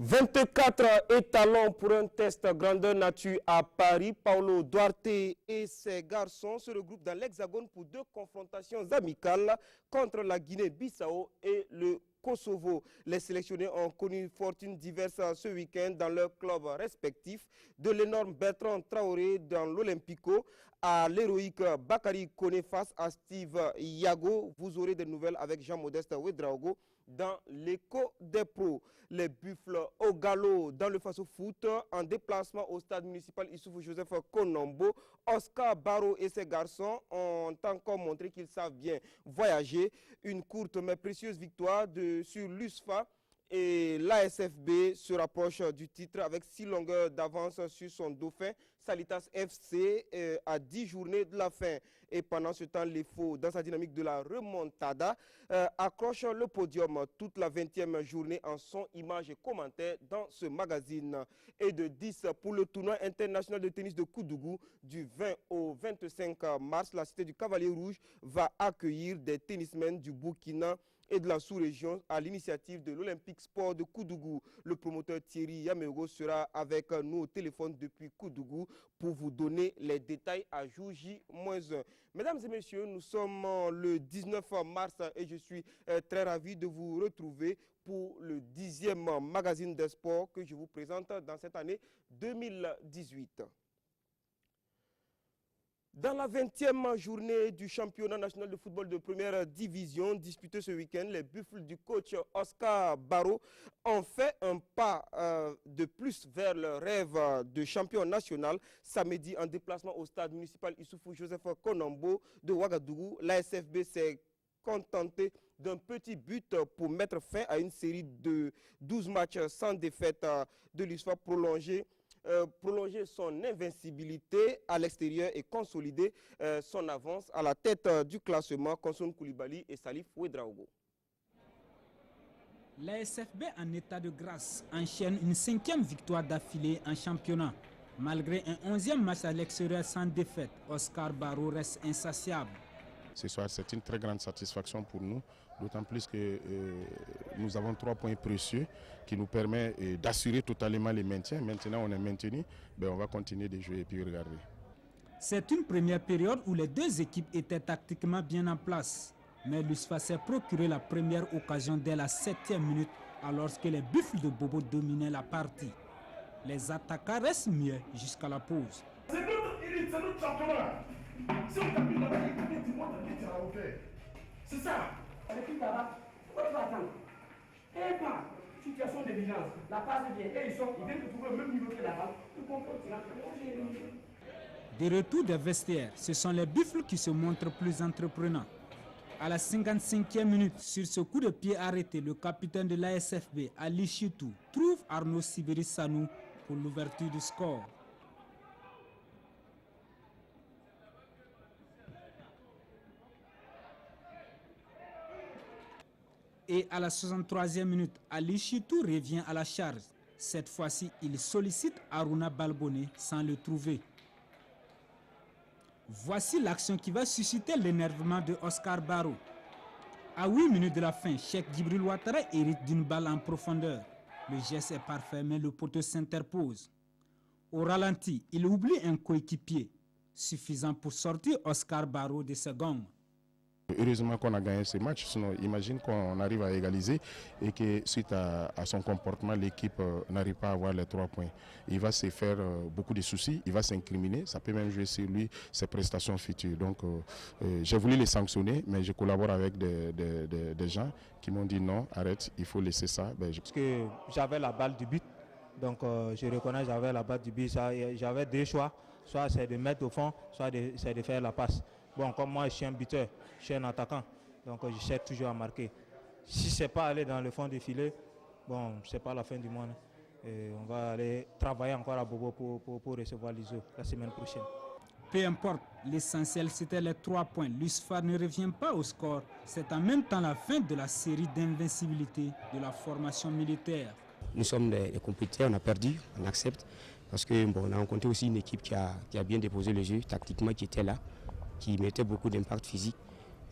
24 étalons pour un test grandeur nature à Paris. Paulo Duarte et ses garçons se regroupent dans l'Hexagone pour deux confrontations amicales contre la Guinée-Bissau et le Kosovo. Les sélectionnés ont connu une fortune diverse ce week-end dans leurs clubs respectifs, de l'énorme Bertrand Traoré dans l'Olympico à l'héroïque Bakary Koné face à Steve Yago. Vous aurez des nouvelles avec Jean-Modeste Ouedraogo dans l'écho des pros. Les Buffles au galop dans le Faso Foot en déplacement au stade municipal Issoufou Joseph Konombo. Oscar Barrow et ses garçons ont encore montré qu'ils savent bien voyager. Une courte mais précieuse victoire sur l'USFA. Et l'ASFB se rapproche du titre avec 6 longueurs d'avance sur son dauphin Salitas FC à 10 journées de la fin. Et pendant ce temps, les faux, dans sa dynamique de la remontada, accrochent le podium toute la 20e journée en son, images et commentaires dans ce magazine. Et de 10 pour le tournoi international de tennis de Koudougou du 20 au 25 mars, la cité du Cavalier Rouge va accueillir des tennismen du Burkina et de la sous-région à l'initiative de l'Olympique Sport de Koudougou. Le promoteur Thierry Yamego sera avec nous au téléphone depuis Koudougou pour vous donner les détails à jour J-1. Mesdames et messieurs, nous sommes le 19 mars et je suis très ravi de vous retrouver pour le 10e magazine des sports que je vous présente dans cette année 2018. Dans la 20e journée du championnat national de football de première division disputée ce week-end, les Buffles du coach Oscar Barrow ont fait un pas de plus vers le rêve de champion national. Samedi, en déplacement au stade municipal Issoufou Joseph Konombo de Ouagadougou, l'ASFB s'est contenté d'un petit but pour mettre fin à une série de 12 matchs sans défaite de l'USFA prolonger son invincibilité à l'extérieur et consolider son avance à la tête du classement. Konson Koulibaly et Salif Ouedraogo. L'ASFB en état de grâce enchaîne une 5e victoire d'affilée en championnat. Malgré un 11e match à l'extérieur sans défaite, Oscar Barrow reste insatiable. Ce soir, c'est une très grande satisfaction pour nous, d'autant plus que nous avons 3 points précieux qui nous permettent d'assurer totalement les maintiens. Maintenant, on est maintenu, on va continuer de jouer et puis regarder. C'est une première période où les deux équipes étaient tactiquement bien en place. Mais l'USFA s'est procuré la première occasion dès la 7e minute, alors que les Buffles de Bobo dominaient la partie. Les attaquants restent mieux jusqu'à la pause. C'est notre championnat. Si on t'appuie dans la équipe, dis-moi dans qui tu as ouvert. C'est ça. L'équipe là-bas, pourquoi tu vas attendre? Et pas, situation de vigilance. La passe vient, et ils viennent de trouver le même niveau que là-bas. Tout contrôle, tu vas. Des retours des vestiaires, ce sont les Buffles qui se montrent plus entreprenants. À la 55e minute, sur ce coup de pied arrêté, le capitaine de l'ASFB, Ali Chitou, trouve Arnaud Sibiri-Sanou pour l'ouverture du score. Et à la 63e minute, Ali Chitou revient à la charge. Cette fois-ci, il sollicite Aruna Balbonné sans le trouver. Voici l'action qui va susciter l'énervement de Oscar Barrow. À 8 minutes de la fin, Cheikh Djibril Ouattara hérite d'une balle en profondeur. Le geste est parfait, mais le poteau s'interpose. Au ralenti, il oublie un coéquipier, suffisant pour sortir Oscar Barrow de ce gong. Heureusement qu'on a gagné ce match, sinon imagine qu'on arrive à égaliser et que suite à son comportement, l'équipe n'arrive pas à avoir les 3 points. Il va se faire beaucoup de soucis, il va s'incriminer, ça peut même jouer sur lui, ses prestations futures. Donc j'ai voulu les sanctionner, mais je collabore avec des gens qui m'ont dit non, arrête, il faut laisser ça. Parce que j'avais la balle du but, donc je reconnais que j'avais la balle du but, j'avais 2 choix, soit c'est de mettre au fond, soit c'est de faire la passe. Bon, comme moi, je suis un buteur, je suis un attaquant, donc je cherche toujours à marquer. Si ce n'est pas aller dans le fond du filet, bon, ce n'est pas la fin du monde. Et on va aller travailler encore à Bobo pour recevoir l'ISO la semaine prochaine. Peu importe, l'essentiel c'était les 3 points. L'USFA ne revient pas au score. C'est en même temps la fin de la série d'invincibilité de la formation militaire. Nous sommes des compétiteurs, on a perdu, on accepte. Parce qu'on a rencontré aussi une équipe qui a bien déposé le jeu, tactiquement qui était là, qui mettait beaucoup d'impact physique,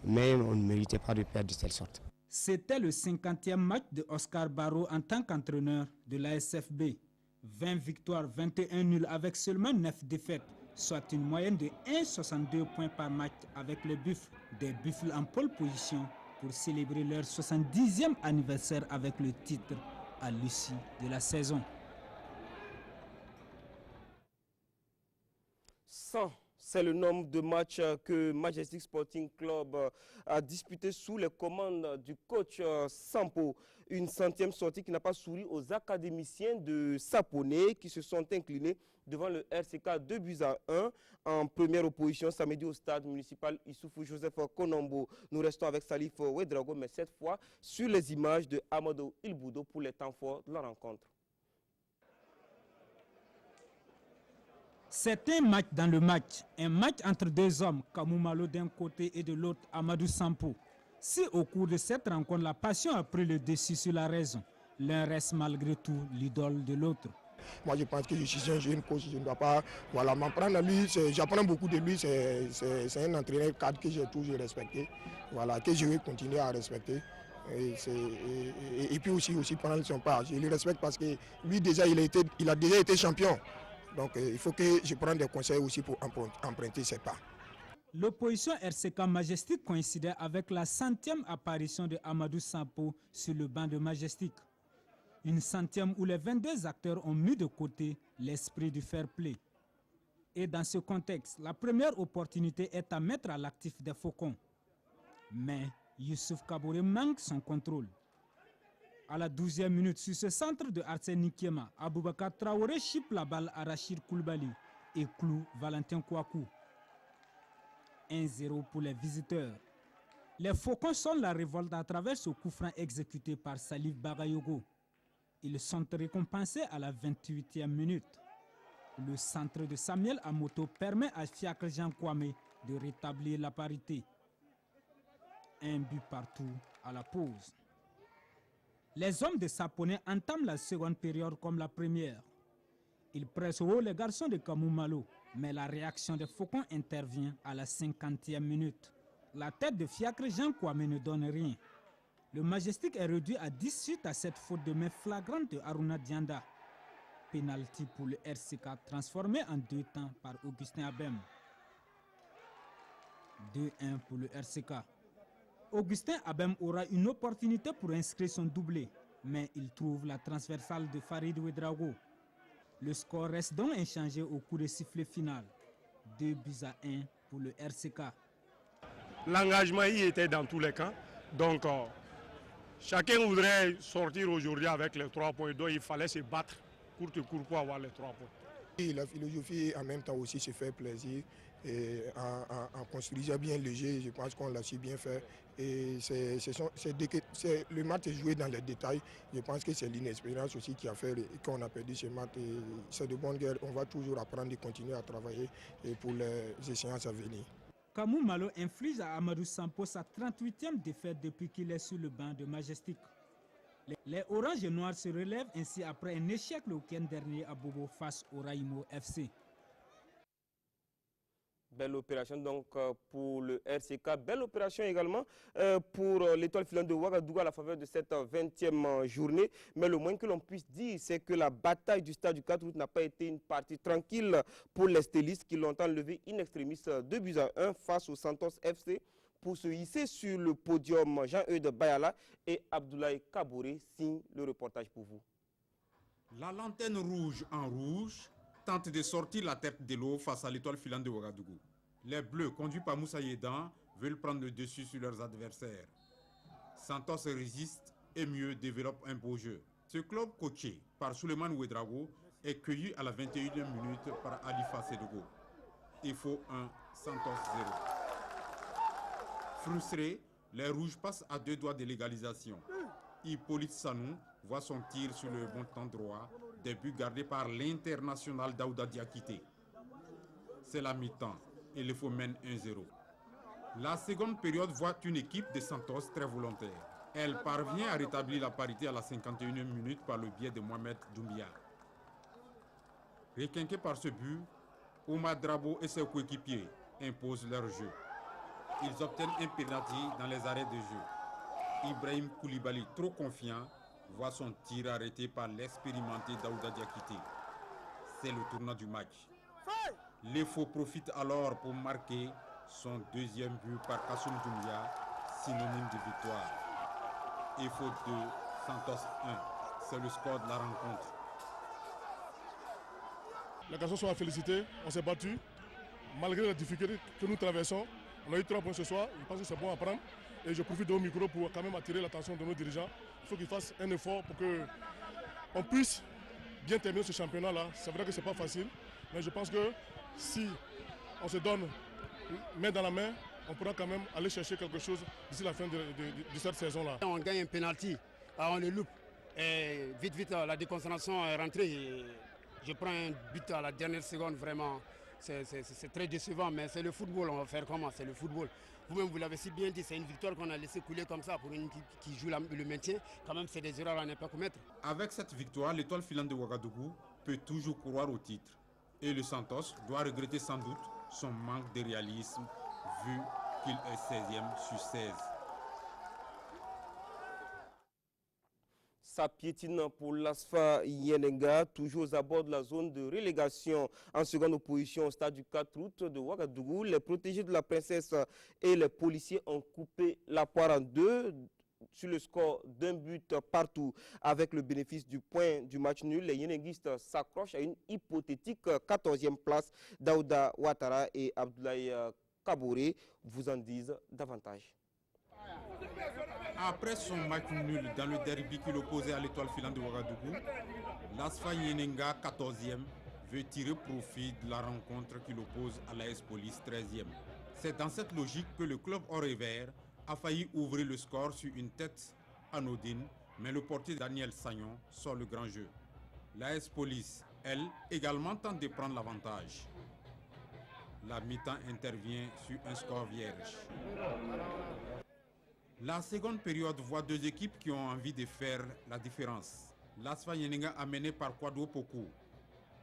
mais on ne méritait pas de perdre de telle sorte. C'était le 50e match de Oscar Barreau en tant qu'entraîneur de l'ASFB. 20 victoires, 21 nuls avec seulement 9 défaites, soit une moyenne de 1,62 points par match avec les Buffles. Des Buffles en pole position pour célébrer leur 70e anniversaire avec le titre à l'issue de la saison. 100, c'est le nombre de matchs que Majestic Sporting Club a disputé sous les commandes du coach Sampo. Une 100e sortie qui n'a pas souri aux académiciens de Saponné qui se sont inclinés devant le RCK 2-1 en première opposition samedi au stade municipal Issoufou Joseph Konombo. Nous restons avec Salif Ouedraogo, mais cette fois sur les images de Amadou Ilboudo pour les temps forts de la rencontre. C'est un match dans le match, un match entre deux hommes, Kamou Malo d'un côté et de l'autre Amadou Sampo. Si au cours de cette rencontre, la passion a pris le dessus sur la raison, l'un reste malgré tout l'idole de l'autre. Moi je pense que je suis un jeune coach, je ne dois pas m'en prendre à lui, j'apprends beaucoup de lui, c'est un entraîneur cadre que j'ai toujours respecté, que je vais continuer à respecter. Et puis aussi prendre son part, je le respecte parce que lui déjà il a déjà été champion. Donc il faut que je prenne des conseils aussi pour emprunter ses pas. L'opposition RCK Majestic coïncidait avec la 100e apparition de Amadou Sampo sur le banc de Majestic. Une 100e où les 22 acteurs ont mis de côté l'esprit du fair play. Et dans ce contexte, la première opportunité est à mettre à l'actif des Faucons. Mais Youssouf Kabouré manque son contrôle. À la 12e minute, sur ce centre de Arsène Nikiema, Aboubakar Traoré chipe la balle à Rachid Koulibaly et cloue Valentin Kouakou. 1-0 pour les visiteurs. Les Faucons sonnent la révolte à travers ce coup franc exécuté par Salif Bagayogo. Ils sont récompensés à la 28e minute. Le centre de Samuel Amoto permet à Fiacre Jean Kwame de rétablir la parité. Un but partout à la pause. Les hommes de Saponné entament la seconde période comme la première. Ils pressent haut les garçons de Kamou Malo, mais la réaction des Faucons intervient à la 50e minute. La tête de Fiacre Jean Kwame ne donne rien. Le Majestic est réduit à 10 suite à cette faute de main flagrante de Haruna Dianda. Penalty pour le RCK transformé en 2 temps par Augustin Abem. 2-1 pour le RCK. Augustin Abem aura une opportunité pour inscrire son doublé, mais il trouve la transversale de Farid Ouedraogo. Le score reste donc inchangé au coup de sifflet final. 2-1 pour le RCK. L'engagement y était dans tous les cas. Donc, chacun voudrait sortir aujourd'hui avec les 3 points. Donc, il fallait se battre court pour avoir les 3 points. Et la philosophie, en même temps aussi, se fait plaisir. Et en construisant bien le jeu, je pense qu'on l'a su bien fait. Et le match est joué dans les détails. Je pense que c'est l'inexpérience aussi qui a fait qu'on a perdu ce match. C'est de bonne guerre. On va toujours apprendre et continuer à travailler pour les échéances à venir. Kamou Malo inflige à Amadou Sampo sa 38e défaite depuis qu'il est sur le banc de Majestic. Les Oranges et Noirs se relèvent ainsi après un échec le week-end dernier à Bobo face au Raimo FC. Belle opération donc pour le RCK, belle opération également pour l'étoile filante de Ouagadougou à la faveur de cette 20e journée. Mais le moins que l'on puisse dire, c'est que la bataille du stade du 4 août n'a pas été une partie tranquille pour les stylistes qui l'ont enlevé in extremis 2-1 face au Santos FC pour se hisser sur le podium. Jean-Eudes Bayala et Abdoulaye Kabouré signent le reportage pour vous. La lanterne rouge en rouge tente de sortir la tête de l'eau face à l'étoile filante de Ouagadougou. Les Bleus, conduits par Moussa Yedan, veulent prendre le dessus sur leurs adversaires. Santos résiste et mieux développe un beau jeu. Ce club coaché par Souleymane Ouedraogo est cueilli à la 21e minute par Alifa Sedogo. Il faut 1, Santos 0. Frustrés, les Rouges passent à 2 doigts de l'égalisation. Hippolyte Sanou voit son tir sur le bon endroit, des buts gardés par l'international Daouda Diakité. C'est la mi-temps et le faux mène 1-0. La seconde période voit une équipe de Santos très volontaire. Elle parvient à rétablir la parité à la 51e minute par le biais de Mohamed Doumbia. Requinqués par ce but, Oumar Drabo et ses coéquipiers imposent leur jeu. Ils obtiennent un pénalty dans les arrêts de jeu. Ibrahim Koulibaly, trop confiant, voit son tir arrêté par l'expérimenté Daouda Diakité. C'est le tournant du match. Les faux profitent alors pour marquer son deuxième but par Kassoum Doumbia, synonyme de victoire. Et faute 2, Santos 1. C'est le score de la rencontre. Les garçons sont à féliciter, on s'est battu. Malgré les difficultés que nous traversons, on a eu 3 points ce soir, je pense que c'est bon à prendre. Et je profite de mon micro pour quand même attirer l'attention de nos dirigeants. Il faut qu'ils fassent un effort pour qu'on puisse bien terminer ce championnat-là. C'est vrai que ce n'est pas facile, mais je pense que si on se donne main dans la main, on pourra quand même aller chercher quelque chose d'ici la fin de cette saison-là. On gagne un penalty, on le loupe. Et vite, la déconcentration est rentrée. Et je prends un but à la dernière seconde, vraiment. C'est très décevant, mais c'est le football, on va faire comment? C'est le football. Vous-même, vous l'avez si bien dit, c'est une victoire qu'on a laissé couler comme ça pour une équipe qui joue le maintien. Quand même, c'est des erreurs à ne pas commettre. Avec cette victoire, l'étoile filante de Ouagadougou peut toujours courir au titre. Et le Santos doit regretter sans doute son manque de réalisme, vu qu'il est 16e sur 16. Ça piétine pour l'ASFA Yenenga, toujours à bord de la zone de relégation. En seconde opposition au stade du 4 août de Ouagadougou, les protégés de la princesse et les policiers ont coupé la poire en deux sur le score d'un but partout. Avec le bénéfice du point du match nul, les Yenenguistes s'accrochent à une hypothétique 14e place. Daouda Ouattara et Abdoulaye Kabouré vous en disent davantage. Après son match nul dans le derby qui l'opposait à l'étoile filante de Ouagadougou, l'ASFA Yenenga 14e veut tirer profit de la rencontre qui l'oppose à l'AS Police 13e. C'est dans cette logique que le club or et vert a failli ouvrir le score sur une tête anodine, mais le portier Daniel Sagnon sort le grand jeu. L'AS Police, elle, également tente de prendre l'avantage. La mi-temps intervient sur un score vierge. La seconde période voit deux équipes qui ont envie de faire la différence. L'ASFA Yenenga, amené par Kwadwo Poku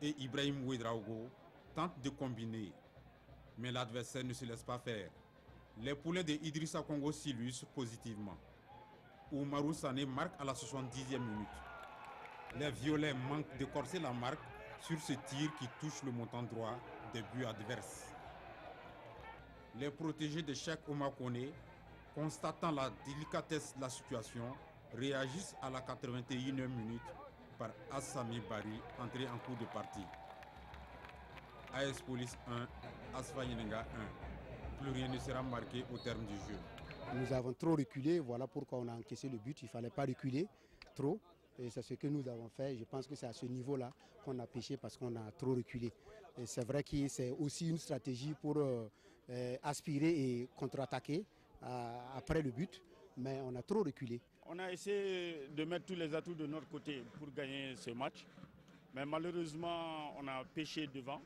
et Ibrahim Ouedraogo, tente de combiner. Mais l'adversaire ne se laisse pas faire. Les poulains de Idrissa Congo s'illustrent positivement. Oumarou Sané marque à la 70e minute. Les Violets manquent de corser la marque sur ce tir qui touche le montant droit des buts adverses. Les protégés de Cheikh Oumar Koné, constatant la délicatesse de la situation, réagissent à la 81e minute par Assami Bari, entré en cours de partie. AS Police 1, ASFA Yenenga 1. Plus rien ne sera marqué au terme du jeu. Nous avons trop reculé, voilà pourquoi on a encaissé le but. Il ne fallait pas reculer trop. Et c'est ce que nous avons fait. Je pense que c'est à ce niveau-là qu'on a péché parce qu'on a trop reculé. Et c'est vrai que c'est aussi une stratégie pour aspirer et contre-attaquer après le but, mais on a trop reculé. On a essayé de mettre tous les atouts de notre côté pour gagner ce match, mais malheureusement on a péché devant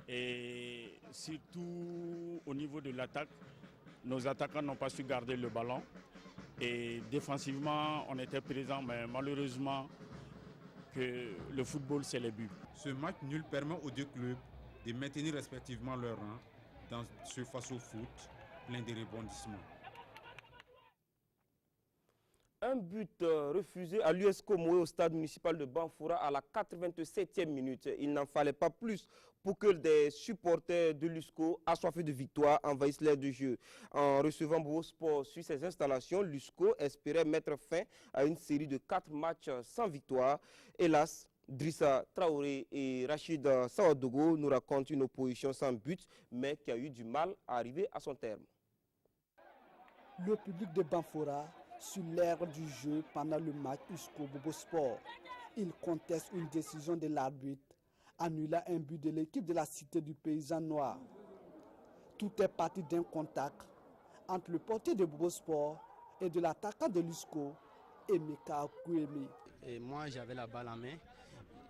et surtout au niveau de l'attaque, nos attaquants n'ont pas su garder le ballon et défensivement on était présent, mais malheureusement que le football c'est les buts. Ce match nul permet aux deux clubs de maintenir respectivement leur rang dans ce face-au-foot plein de rebondissements. Un but refusé à l'USCO Moé au stade municipal de Banfoura à la 87e minute. Il n'en fallait pas plus pour que des supporters de l'USCO assoiffés de victoire envahissent l'aire de jeu. En recevant Bobo Sport sur ses installations, l'USCO espérait mettre fin à une série de 4 matchs sans victoire. Hélas, Drissa Traoré et Rachid Sawadogo nous racontent une opposition sans but, mais qui a eu du mal à arriver à son terme. Le public de Banfoura sur l'aire du jeu pendant le match USCO Bobo Sport. Il conteste une décision de l'arbitre annulant un but de l'équipe de la cité du paysan noir. Tout est parti d'un contact entre le portier de Bobo Sport et de l'attaquant de l'USCO, Emeka Kouemi. Et moi j'avais la balle en main.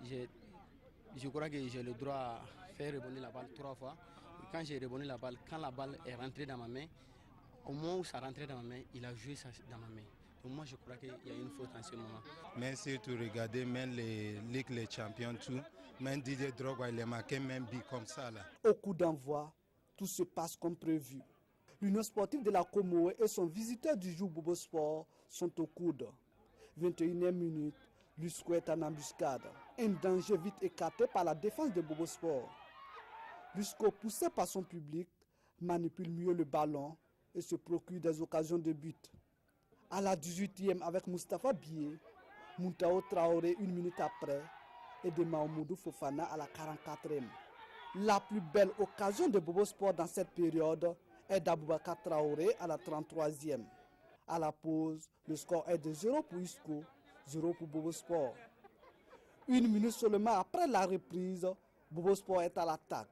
Je crois que j'ai le droit à faire rebondir la balle 3 fois. Et quand j'ai rebondi la balle, quand la balle est rentrée dans ma main, au moment où ça rentrait dans ma main, il a joué ça dans ma main. Donc moi je crois qu'il y a une faute en ce moment. Mais si tu regardes même les ligues, les champions, tout, même Didier Drogba, il est marqué même but comme ça là. Au coup d'envoi, tout se passe comme prévu. L'Union sportive de la Comoé et son visiteur du jour Bobo Sport sont au coude. 21e minute, Lusco est en embuscade. Un danger vite écarté par la défense de Bobo Sport. Lusco, poussé par son public, manipule mieux le ballon et se procure des occasions de but. À la 18e avec Moustapha Bié, Muntao Traoré 1 minute après et de Mahamoudou Fofana à la 44e. La plus belle occasion de Bobo Sport dans cette période est d'Aboubacar Traoré à la 33e. À la pause, le score est de 0 pour Isco, 0 pour Bobo Sport. 1 minute seulement après la reprise, Bobo Sport est à l'attaque.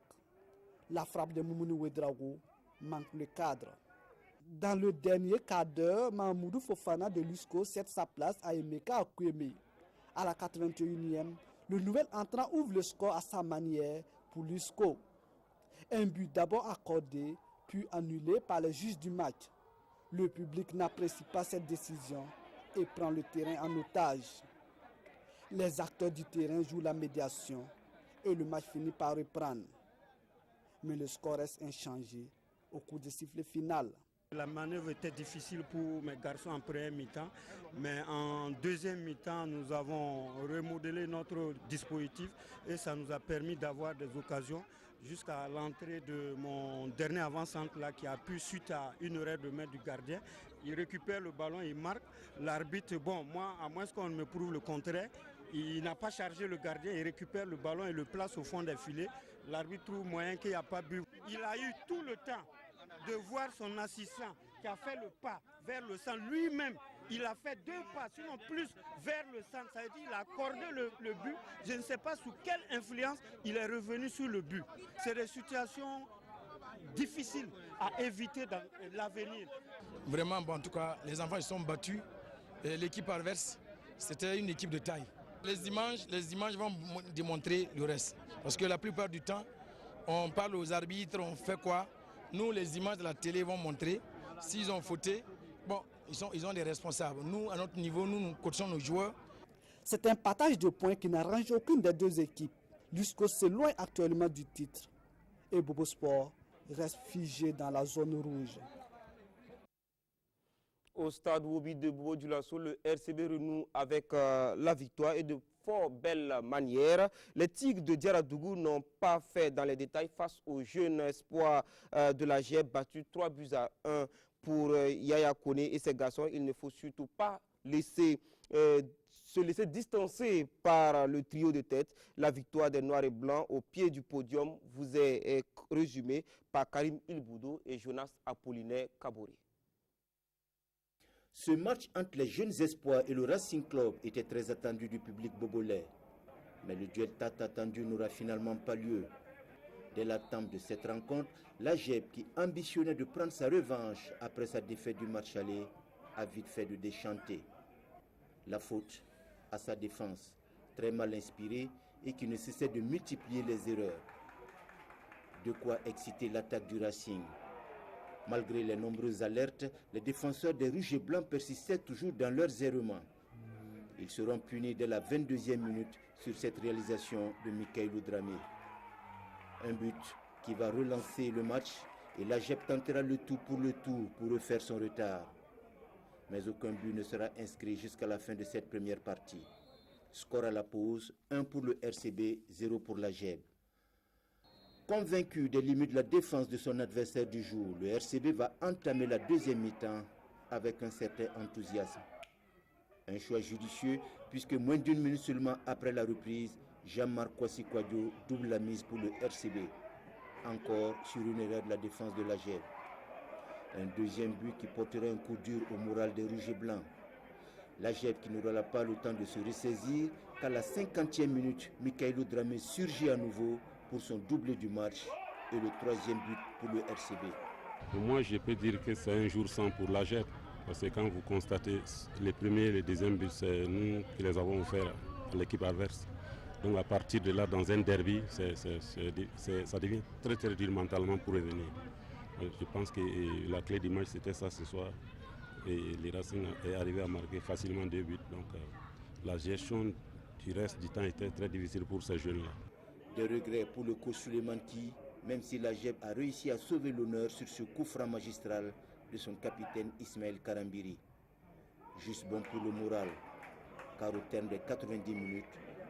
La frappe de Moumouni Ouedraogo manque le cadre. Dans le dernier quart d'heure, Mahamoudou Fofana de Lusco cède sa place à Emeka Akweme. À la 81e, le nouvel entrant ouvre le score à sa manière pour Lusco. Un but d'abord accordé, puis annulé par les juges du match. Le public n'apprécie pas cette décision et prend le terrain en otage. Les acteurs du terrain jouent la médiation et le match finit par reprendre. Mais le score reste inchangé au coup de sifflet final. La manœuvre était difficile pour mes garçons en première mi-temps, mais en deuxième mi-temps, nous avons remodelé notre dispositif et ça nous a permis d'avoir des occasions jusqu'à l'entrée de mon dernier avant-centre là qui a pu, suite à une erreur de main du gardien, il récupère le ballon, il marque. L'arbitre, bon, moi, à moins qu'on me prouve le contraire, il n'a pas chargé le gardien, il récupère le ballon et le place au fond des filets. L'arbitre trouve moyen qu'il n'y a pas but. Il a eu tout le temps de voir son assistant qui a fait le pas vers le centre. Lui-même, il a fait 2 pas, sinon plus, vers le centre. Ça veut dire qu'il a accordé le but. Je ne sais pas sous quelle influence il est revenu sur le but. C'est des situations difficiles à éviter dans l'avenir. Vraiment, bon, en tout cas, les enfants ils sont battus. L'équipe adverse, c'était une équipe de taille. Les images vont démontrer le reste. Parce que la plupart du temps, on parle aux arbitres, on fait quoi? Nous, les images de la télé vont montrer. S'ils ont fauté, bon, ils ont des responsables. Nous, à notre niveau, nous coachons nos joueurs. C'est un partage de points qui n'arrange aucune des deux équipes. Lusco s'éloigne actuellement du titre et Bobo Sport reste figé dans la zone rouge. Au stade Wobi de Bobo Dioulasso, le RCB renoue avec la victoire et de fort belle manière. Les Tigres de Diaradougou n'ont pas fait dans les détails face au jeune espoir de la GEP battu 3-1 pour Yaya Kone et ses garçons. Il ne faut surtout pas se laisser distancer par le trio de tête. La victoire des Noirs et Blancs au pied du podium vous est résumée par Karim Ilboudo et Jonas Apollinaire Kaboré. Ce match entre les jeunes espoirs et le Racing Club était très attendu du public bobolais. Mais le duel tant attendu n'aura finalement pas lieu. Dès l'attente de cette rencontre, la GEP, qui ambitionnait de prendre sa revanche après sa défaite du match aller, a vite fait de déchanter. La faute à sa défense, très mal inspirée et qui ne cessait de multiplier les erreurs. De quoi exciter l'attaque du Racing. Malgré les nombreuses alertes, les défenseurs des Rouges et Blancs persistaient toujours dans leurs errements. Ils seront punis dès la 22e minute sur cette réalisation de Mikhailou Dramé. Un but qui va relancer le match et la GEP tentera le tout pour refaire son retard. Mais aucun but ne sera inscrit jusqu'à la fin de cette première partie. Score à la pause, 1 pour le RCB, 0 pour la GEP. Convaincu des limites de la défense de son adversaire du jour, le RCB va entamer la deuxième mi-temps avec un certain enthousiasme. Un choix judicieux puisque moins d'une minute seulement après la reprise, Jean-Marc Kwasi-Kwadjo double la mise pour le RCB. Encore sur une erreur de la défense de la GEP. Un deuxième but qui portera un coup dur au moral des Rouges et Blancs. La GEP qui n'aura pas le temps de se ressaisir qu'à la 50e minute, Mikhailou Dramé surgit à nouveau pour son doublé du match et le troisième but pour le RCB. Moi, je peux dire que c'est un jour sans pour la GEP. Parce que quand vous constatez les premiers et les deuxièmes buts, c'est nous qui les avons offerts à l'équipe adverse. Donc à partir de là, dans un derby, ça devient très très dur mentalement pour revenir. Je pense que la clé du match, c'était ça ce soir. Et les Racing est arrivé à marquer facilement 2 buts. Donc la gestion du reste du temps était très difficile pour ces jeunes-là. Des regrets pour le coach Souleymane qui, même si la GEP a réussi à sauver l'honneur sur ce coup franc magistral de son capitaine Ismaël Karambiri. Juste bon pour le moral, car au terme des 90 minutes,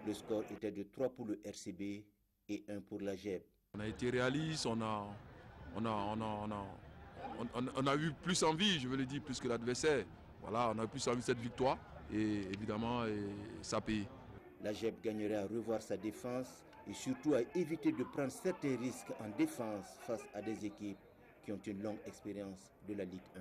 le score était de 3 pour le RCB et 1 pour la GEP. On a été réaliste, on a eu plus envie, je veux le dire, plus que l'adversaire. Voilà, on a eu plus envie de cette victoire et évidemment, ça paye. La GEP gagnerait à revoir sa défense et surtout à éviter de prendre certains risques en défense face à des équipes qui ont une longue expérience de la Ligue 1.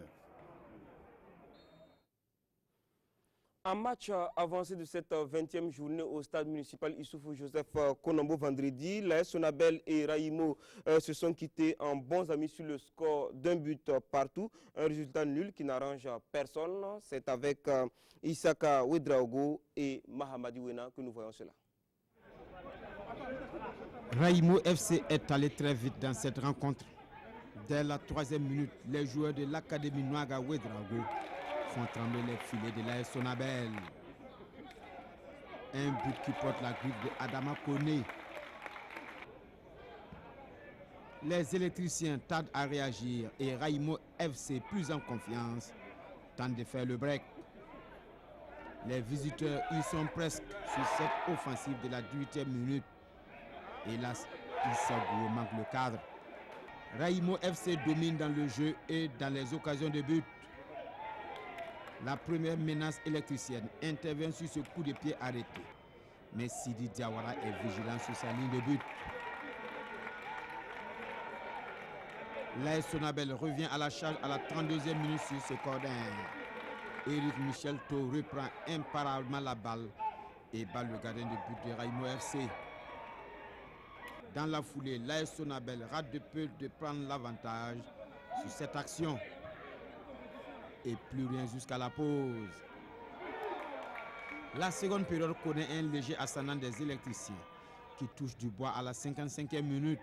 En match avancé de cette 20e journée au stade municipal Issoufou Joseph Konombo vendredi, l'AS Sonabel et Raïmo se sont quittés en bons amis sur le score d'un but partout. Un résultat nul qui n'arrange personne. C'est avec Isaka Ouedraogo et Mahamadi Wena que nous voyons cela. Raïmo FC est allé très vite dans cette rencontre. Dès la 3e minute, les joueurs de l'Académie Nouaga Ouedraogo font trembler les filets de l'AS Sonabel. Un but qui porte la griffe de Adama Kone. Les électriciens tardent à réagir et Raïmo FC, plus en confiance, tente de faire le break. Les visiteurs y sont presque sur cette offensive de la 18e minute. Hélas, Issagou manque le cadre. Raïmo FC domine dans le jeu et dans les occasions de but. La première menace électricienne intervient sur ce coup de pied arrêté. Mais Sidi Diawara est vigilant sur sa ligne de but. L'AS Sonabel revient à la charge à la 32e minute sur ce corner. Éric Michel Thau reprend imparablement la balle et bat le gardien de but de Raïmo FC. Dans la foulée, l'AS Sonabel rate de peu de prendre l'avantage sur cette action. Et plus rien jusqu'à la pause. La seconde période connaît un léger ascendant des électriciens qui touchent du bois à la 55e minute.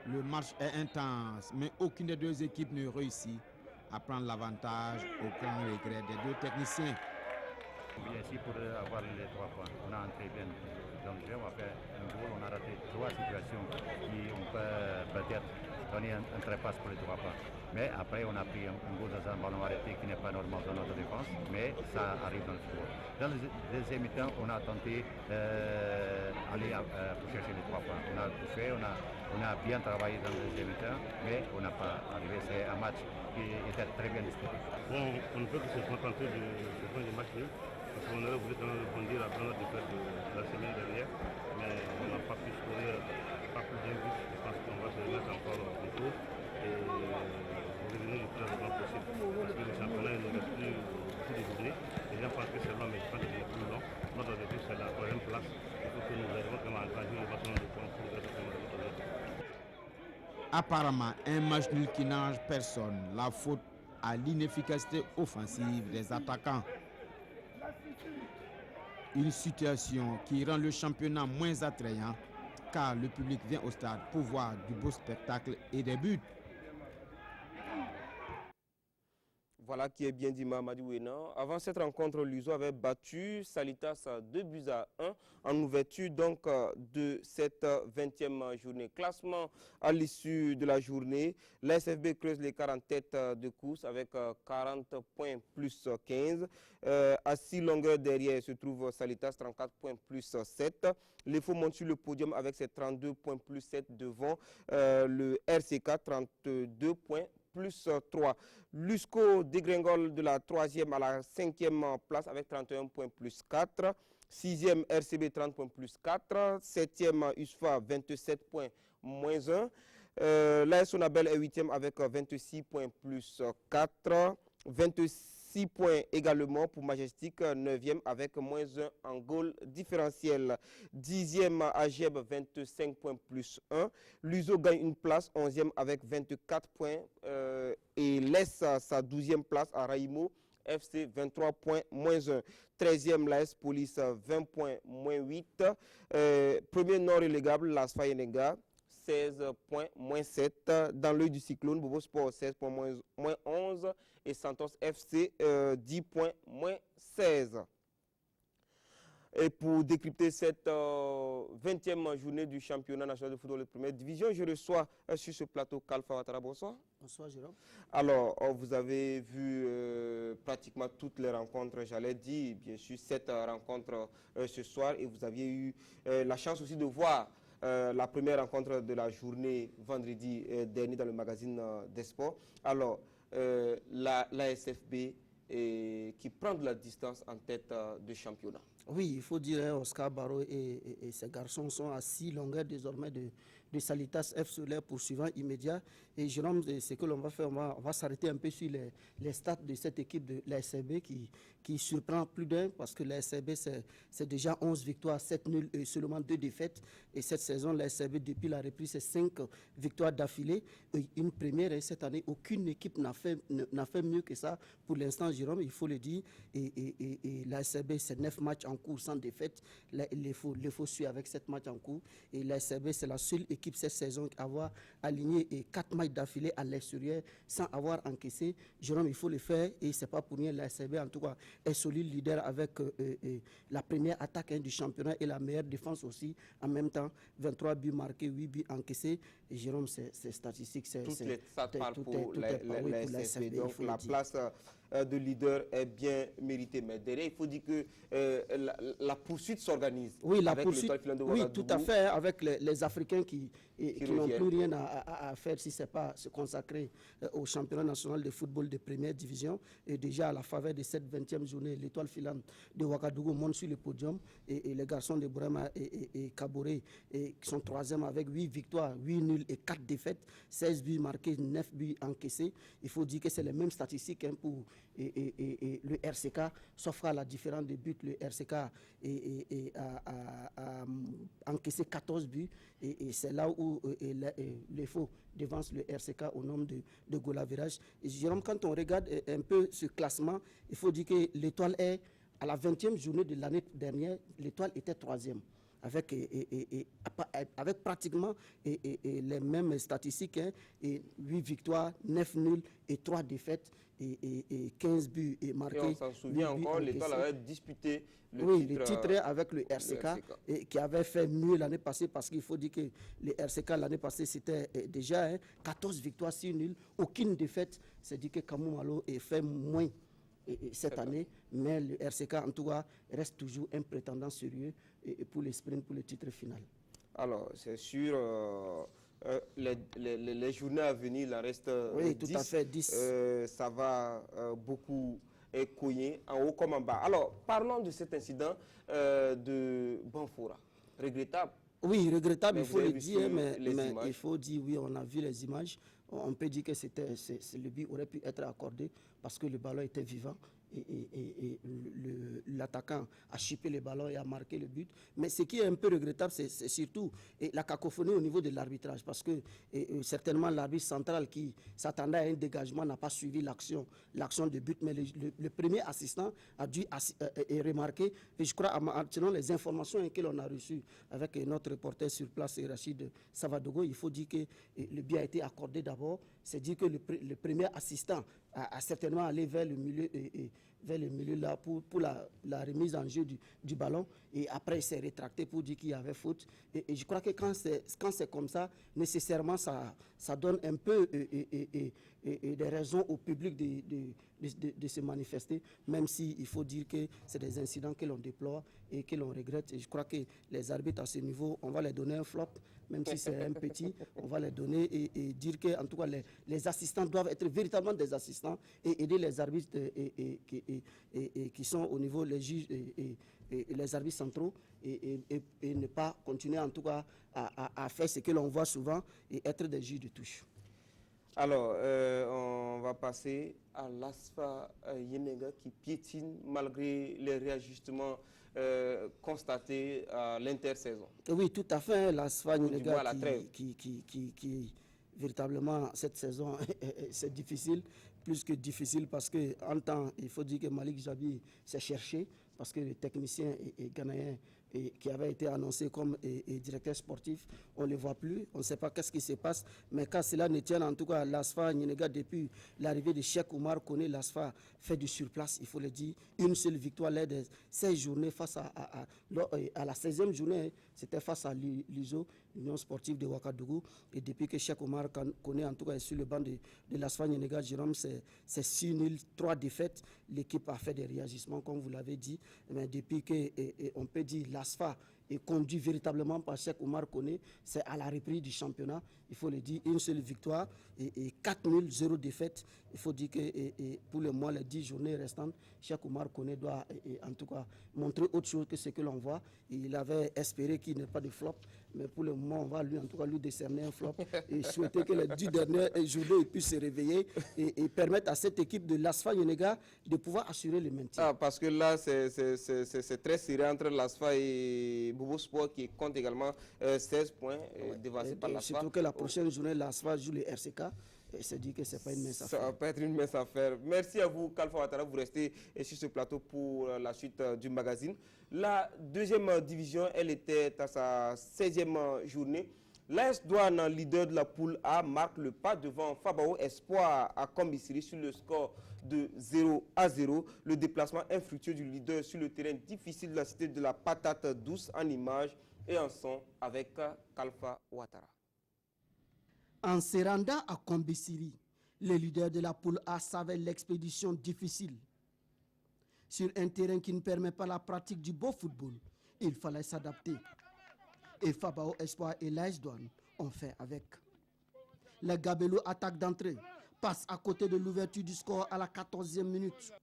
Le match est intense, mais aucune des deux équipes ne réussit à prendre l'avantage au grand regret des deux techniciens. Ici pour avoir les 3 points, on a entré bien dans le jeu, on a fait un goal, on a raté 3 situations qui on peut peut-être donner un trépasse pour les 3 points. Mais après, on a pris un goal dans un ballon arrêté qui n'est pas normal dans notre défense, mais ça arrive dans le football. Dans le deuxième mi-temps, on a tenté d'aller pour chercher les 3 points. On a tout fait, on a bien travaillé dans le deuxième mi-temps, mais on n'a pas arrivé. C'est un match qui était très bien disputé. Bon, on ne peut que se contenter du match nul, parce qu'on aurait voulu quand même rebondir après notre défaite de la semaine dernière, mais on n'a pas pu scorer, pas plus d'un but. Je pense qu'on va se remettre encore au tour et revenir le plus rapidement possible. Parce que le championnat ne reste plus beaucoup de journées. Les gens pensent que c'est long, mais je pense que c'est plus long. Notre objectif, c'est la 3e place. Il faut que nous arrivions vraiment à engager le maximum de points pour rester dans notre objectif. Apparemment, un match nul qui n'arrange personne. La faute à l'inefficacité offensive des attaquants. Une situation qui rend le championnat moins attrayant car le public vient au stade pour voir du beau spectacle et des buts. Voilà qui est bien dit Mahamadou Wena. Avant cette rencontre, l'USO avait battu Salitas 2-1 en ouverture donc de cette 20e journée. Classement à l'issue de la journée, l'ASFB creuse les 40 têtes de course avec 40 points plus 15. À 6 longueurs derrière se trouve Salitas, 34 points plus 7. L'EFO monte sur le podium avec ses 32 points plus 7 devant le RCK, 32 points plus 3. Lusco dégringole de la 3e à la 5e place avec 31 points plus 4. 6e RCB 30 points plus 4. 7e USFA 27 points moins 1. L'AS Sonabel est 8e avec 26 points plus 4. 26 points également pour Majestic, 9e avec moins 1 en goal différentiel. 10e AGEB, 25 points plus 1. L'USO gagne une place, 11e avec 24 points et laisse sa 12e place à Raïmo FC, 23 points moins 1. 13e l'AS Police, 20 points moins 8. Premier non relégable, l'AS Fayenega, 16 points moins 7. Dans l'œil du cyclone, Bobo Sport 16 points moins 11 et Santos FC 10 points moins 16. Et pour décrypter cette 20e journée du championnat national de football de première division, je reçois sur ce plateau Kalfa Ouattara. Bonsoir. Bonsoir Jérôme. Alors, vous avez vu pratiquement toutes les rencontres, j'allais dire, bien sûr, 7 rencontres ce soir, et vous aviez eu la chance aussi de voir la première rencontre de la journée vendredi dernier dans le magazine des sports. Alors, la SFB qui prend de la distance en tête de championnat. Oui, il faut dire Oscar Barreau et ses garçons sont à 6 longueurs désormais de Salitas F sur leur poursuivant immédiat. Et Jérôme, ce que l'on va faire, on va s'arrêter un peu sur les stats de cette équipe de la SCB qui surprend plus d'un, parce que la SCB c'est déjà 11 victoires, 7 nuls et seulement 2 défaites. Et cette saison, la SCB, depuis la reprise, c'est 5 victoires d'affilée. Une première, et cette année, aucune équipe n'a fait mieux que ça. Pour l'instant, Jérôme, il faut le dire, et la SCB, c'est 9 matchs en cours sans défaite. Il faut suivre avec 7 matchs en cours. Et la SCB, c'est la seule équipe cette saison à avoir aligné 4 matchs d'affilée à l'extérieur sans avoir encaissé. Jérôme, il faut le faire, et c'est pas pour rien. La SCB, en tout cas, est solide leader avec la première attaque du championnat et la meilleure défense aussi. En même temps, 23 buts marqués, 8 buts encaissés. Et Jérôme, c'est statistique. Toutes les stats parlent pour la SCB. Donc la place de leader est bien méritée. Mais derrière, il faut dire que la poursuite s'organise. Oui, la poursuite, oui, tout à fait, avec les Africains qui n'ont plus rien à faire si ce n'est pas se consacrer au championnat national de football de première division. Et déjà, à la faveur de cette 20e journée, l'étoile filante de Ouagadougou monte sur le podium. Et les garçons de Bourama et Kaboré qui sont 3e avec 8 victoires, 8 nuls et 4 défaites, 16 buts marqués, 9 buts encaissés. Il faut dire que c'est les mêmes statistiques pour le RCK, sauf à la différence de buts. Le RCK a encaissé 14 buts. Et c'est là où les faux devancent le RCK au nombre de goals à virage. Et Jérôme, quand on regarde un peu ce classement, il faut dire que l'étoile est, à la 20e journée de l'année dernière, l'étoile était 3e. Avec pratiquement les mêmes statistiques, 8 victoires, 9 nuls et 3 défaites et 15 buts marqués. Et on s'en souvient encore, l'étoile avait disputé le titre avec le RCK, et qui avait fait mieux l'année passée, parce qu'il faut dire que le RCK l'année passée c'était déjà 14 victoires, 6 nuls, aucune défaite. C'est dit que Kamou Malo fait moins cette année, mais le RCK en tout cas reste toujours un prétendant sérieux pour les sprints, pour le titre final. Alors c'est sûr, les journées à venir, il en reste 10. Tout à fait, 10. Ça va beaucoup cogner en haut comme en bas. Alors parlons de cet incident de Banfora, regrettable. Oui, regrettable, il faut le dire, mais il faut dire, oui, on a vu les images. On peut dire que le but aurait pu être accordé parce que le ballon était vivant et l'attaquant a chippé le ballon et a marqué le but. Mais ce qui est un peu regrettable, c'est surtout la cacophonie au niveau de l'arbitrage, parce que certainement l'arbitre central qui s'attendait à un dégagement n'a pas suivi l'action de but, mais le premier assistant a dû remarquer, et je crois, selon les informations que l'on a reçues avec notre reporter sur place, Rachid Savadogo, il faut dire que le but a été accordé d'abord. C'est dire que le premier assistant a certainement allé vers le milieu là pour la remise en jeu du ballon, et après il s'est rétracté pour dire qu'il y avait faute. Et je crois que quand c'est comme ça, nécessairement ça donne un peu des raisons au public de se manifester, même s'il faut dire que c'est des incidents que l'on déplore et que l'on regrette. Et je crois que les arbitres à ce niveau, on va les donner un flop, même si c'est un petit, on va les donner et dire que en tout cas les assistants doivent être véritablement des assistants et aider les arbitres qui sont au niveau des juges et les arbitres centraux et ne pas continuer en tout cas à faire ce que l'on voit souvent et être des juges de touche. Alors, on va passer à l'ASFA Yenega qui piétine malgré les réajustements constatés à l'intersaison. Oui, tout à fait. L'ASFA Yenega qui véritablement, cette saison, c'est difficile, plus que difficile, parce qu'en temps, il faut dire que Malik Jabi s'est cherché, parce que le technicien ghanéen qui avait été annoncé comme directeur sportif, on ne le voit plus, on ne sait pas qu'est-ce qui se passe, mais quand cela ne tient, en tout cas, l'ASFA Niénéga, depuis l'arrivée de Cheikh Oumar Koné, l'ASFA fait du surplace, il faut le dire, une seule victoire lors de 16 journées face à la 16e journée, c'était face à l'USO, l'Union sportive de Ouagadougou, et depuis que Cheikh Oumar Koné, en tout cas, est sur le banc de l'ASFA Niénéga, Jérôme, c'est 6 nuls, 3 défaites, l'équipe a fait des réagissements, comme vous l'avez dit, mais depuis que, on peut dire, l'ASFA est conduit véritablement par Cheikh Oumar Koné, c'est à la reprise du championnat, il faut le dire, une seule victoire et 4 nuls, 0 défaite. Il faut dire que pour le mois, les 10 journées restantes, Cheikh Oumar Koné doit en tout cas montrer autre chose que ce que l'on voit. Il avait espéré qu'il n'y ait pas de flop, mais pour le moment, on va lui, en tout cas, lui décerner un flop et souhaiter que les 10 dernières journées puissent se réveiller et permettre à cette équipe de l'ASFA Niénéga de pouvoir assurer le maintien. Ah, parce que là, c'est très serré entre l'ASFA et Bobo Sport qui compte également 16 points devancés par l'ASFA. Surtout que la prochaine journée, l'ASFA joue le RCK. Et c'est dit que ce n'est pas une mince affaire. Ça va pas être une mince affaire. Merci à vous, Kalfa Ouattara. Vous restez sur ce plateau pour la suite du magazine. La deuxième division, elle était à sa 16e journée. L'AS Douane, leader de la poule A, marque le pas devant Fabao Espoir à Kombisiri sur le score de 0-0. Le déplacement infructueux du leader sur le terrain difficile de la cité de la patate douce en images et en son avec Kalfa Ouattara. En se rendant à Kombisiri, le leader de la poule A savait l'expédition difficile. Sur un terrain qui ne permet pas la pratique du beau football, il fallait s'adapter. Et Fabao Espoir et l'AS Douane ont fait avec. Le Gabelou attaque d'entrée, passe à côté de l'ouverture du score à la 14e minute.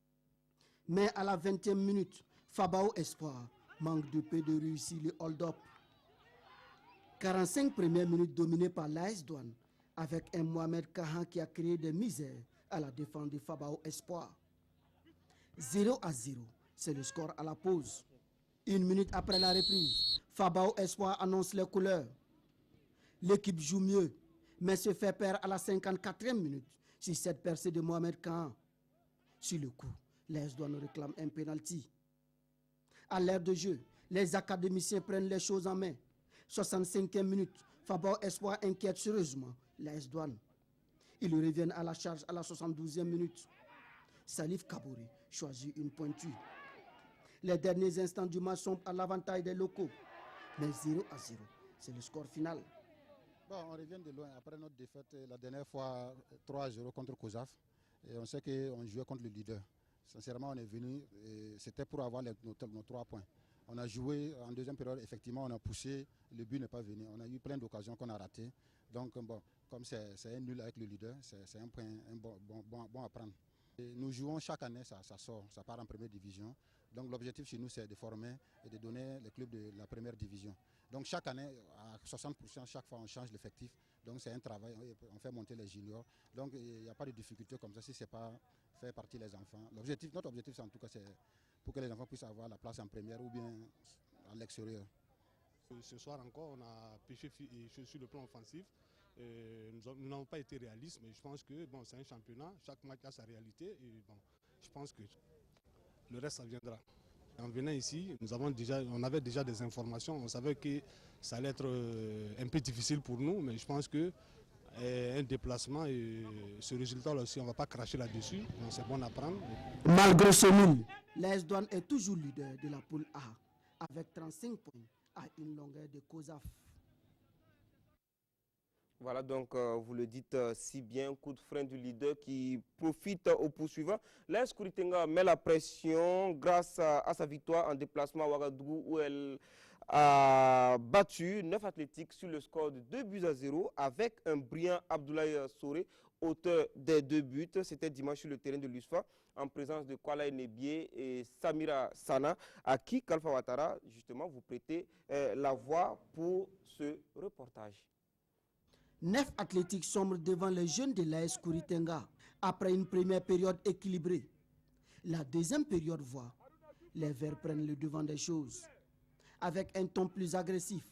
Mais à la 20e minute, Fabao Espoir manque de peu de réussir le hold-up. 45 premières minutes dominées par l'AS Douane, avec un Mohamed Kahan qui a créé des misères à la défense de Fabao Espoir. 0-0, c'est le score à la pause. Une minute après la reprise, Fabao Espoir annonce les couleurs. L'équipe joue mieux, mais se fait perdre à la 54e minute sur cette percée de Mohamed Kahan. Sur le coup, l'AS Douane réclame un penalty. À l'ère de jeu, les académiciens prennent les choses en main. 65e minute, Fabao Espoir inquiète sérieusement l'AS Douane. Ils reviennent à la charge à la 72e minute. Salif Kabouri choisit une pointure. Les derniers instants du match sont à l'avantage des locaux. Mais 0-0, c'est le score final. Bon, on revient de loin. Après notre défaite, la dernière fois 3-0 contre COSAF, et on sait qu'on jouait contre le leader. Sincèrement, on est venu, c'était pour avoir nos 3 points. On a joué en deuxième période, effectivement, on a poussé, le but n'est pas venu. On a eu plein d'occasions qu'on a ratées. Donc, bon, comme c'est un nul avec le leader, c'est un point bon à prendre. Et nous jouons chaque année, ça sort, ça part en première division. Donc l'objectif chez nous, c'est de former et de donner les clubs de la première division. Donc chaque année, à 60%, chaque fois on change l'effectif. Donc c'est un travail, on fait monter les juniors. Donc il n'y a pas de difficulté comme ça si ce n'est pas faire partie les enfants. Notre objectif, en tout cas, c'est pour que les enfants puissent avoir la place en première ou bien à l'extérieur. Ce soir encore, on a pêché sur le plan offensif. Nous n'avons pas été réalistes, mais je pense que bon, c'est un championnat, chaque match a sa réalité. Et bon, je pense que le reste, ça viendra. En venant ici, on avait déjà des informations, on savait que ça allait être un peu difficile pour nous, mais je pense que un déplacement et ce résultat-là aussi, on ne va pas cracher là-dessus, c'est bon à prendre. Malgré ce nul, l'AS Douane est toujours leader de la poule A, avec 35 points à une longueur de COSAF. Voilà, donc vous le dites si bien, coup de frein du leader qui profite au poursuivant. L'AS Kouritenga met la pression grâce à sa victoire en déplacement à Ouagadougou où elle a battu 9 athlétiques sur le score de 2-0 avec un brillant Abdoulaye Soré, auteur des 2 buts. C'était dimanche sur le terrain de l'USFA en présence de Kwala Nebié et Samira Sana, à qui Kalfa Ouattara, justement, vous prêtez la voix pour ce reportage. 9 athlétiques sombrent devant les jeunes de l'AS Kouritenga après une première période équilibrée. La deuxième période voit les Verts prennent le devant des choses. Avec un ton plus agressif,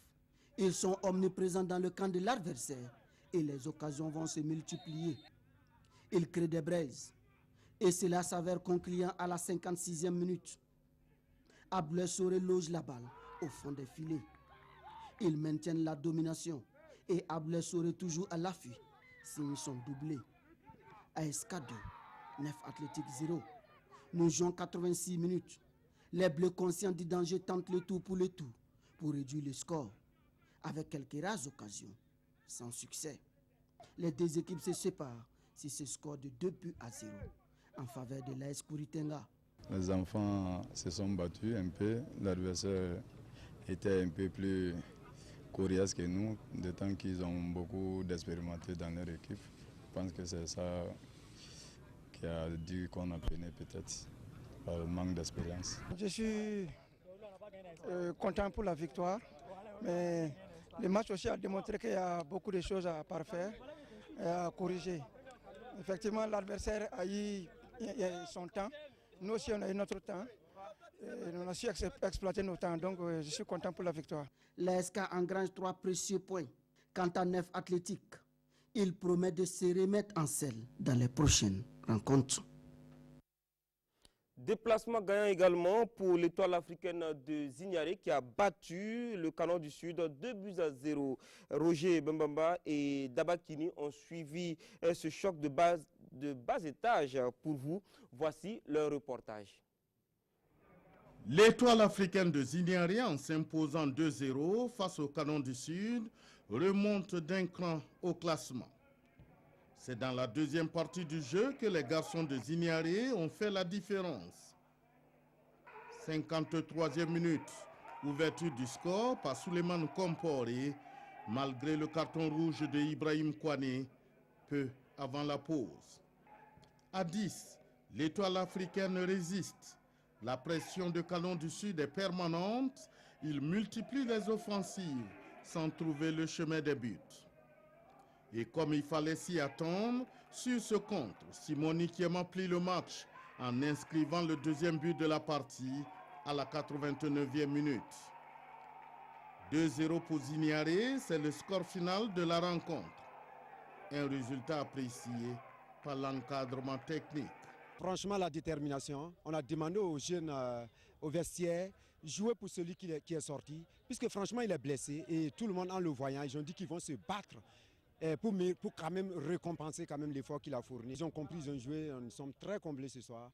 ils sont omniprésents dans le camp de l'adversaire et les occasions vont se multiplier. Ils créent des braises et cela s'avère concluant à la 56e minute. Abdoulaye Soré loge la balle au fond des filets. Ils maintiennent la domination et Ablais serait toujours à l'affût s'ils sont doublés. ASK 2, 9 Athlétique 0. Nous jouons 86 minutes. Les Bleus conscients du danger tentent le tout pour réduire le score. Avec quelques rares occasions, sans succès. Les deux équipes se séparent sur ce score de 2-0 en faveur de l'AS Kouritenga. Les enfants se sont battus un peu. L'adversaire était un peu plus coriace que nous, de temps qu'ils ont beaucoup d'expérimentés dans leur équipe. Je pense que c'est ça qui a dû qu'on a peiné peut-être par le manque d'expérience. Je suis content pour la victoire, mais le match aussi a démontré qu'il y a beaucoup de choses à parfaire et à corriger. Effectivement, l'adversaire a eu son temps, nous aussi on a eu notre temps. Et on a su exploiter nos temps, donc je suis content pour la victoire. L'ASK engrange 3 précieux points. Quant à 9 Athlétique, il promet de se remettre en selle dans les prochaines rencontres. Déplacement gagnant également pour l'étoile africaine de Zignaré qui a battu le Canon du Sud 2-0. Roger Bembamba et Dabakini ont suivi ce choc de bas étage pour vous. Voici leur reportage. L'étoile africaine de Zignaré, en s'imposant 2-0 face au Canon du Sud, remonte d'un cran au classement. C'est dans la deuxième partie du jeu que les garçons de Zignaré ont fait la différence. 53e minute, ouverture du score par Souleymane Kompore, malgré le carton rouge de Ibrahim Kouane, peu avant la pause. À 10, l'étoile africaine résiste. La pression de Canon du Sud est permanente. Il multiplie les offensives sans trouver le chemin des buts. Et comme il fallait s'y attendre, sur ce contre, Simoni Kiema plie le match en inscrivant le deuxième but de la partie à la 89e minute. 2-0 pour Zignaré, c'est le score final de la rencontre. Un résultat apprécié par l'encadrement technique. Franchement, la détermination, on a demandé aux jeunes, au vestiaire, jouer pour celui qui est sorti, puisque franchement, il est blessé et tout le monde en le voyant, ils ont dit qu'ils vont se battre pour quand même récompenser quand même l'effort qu'il a fourni. Ils ont compris, ils ont joué, nous sommes très comblés ce soir.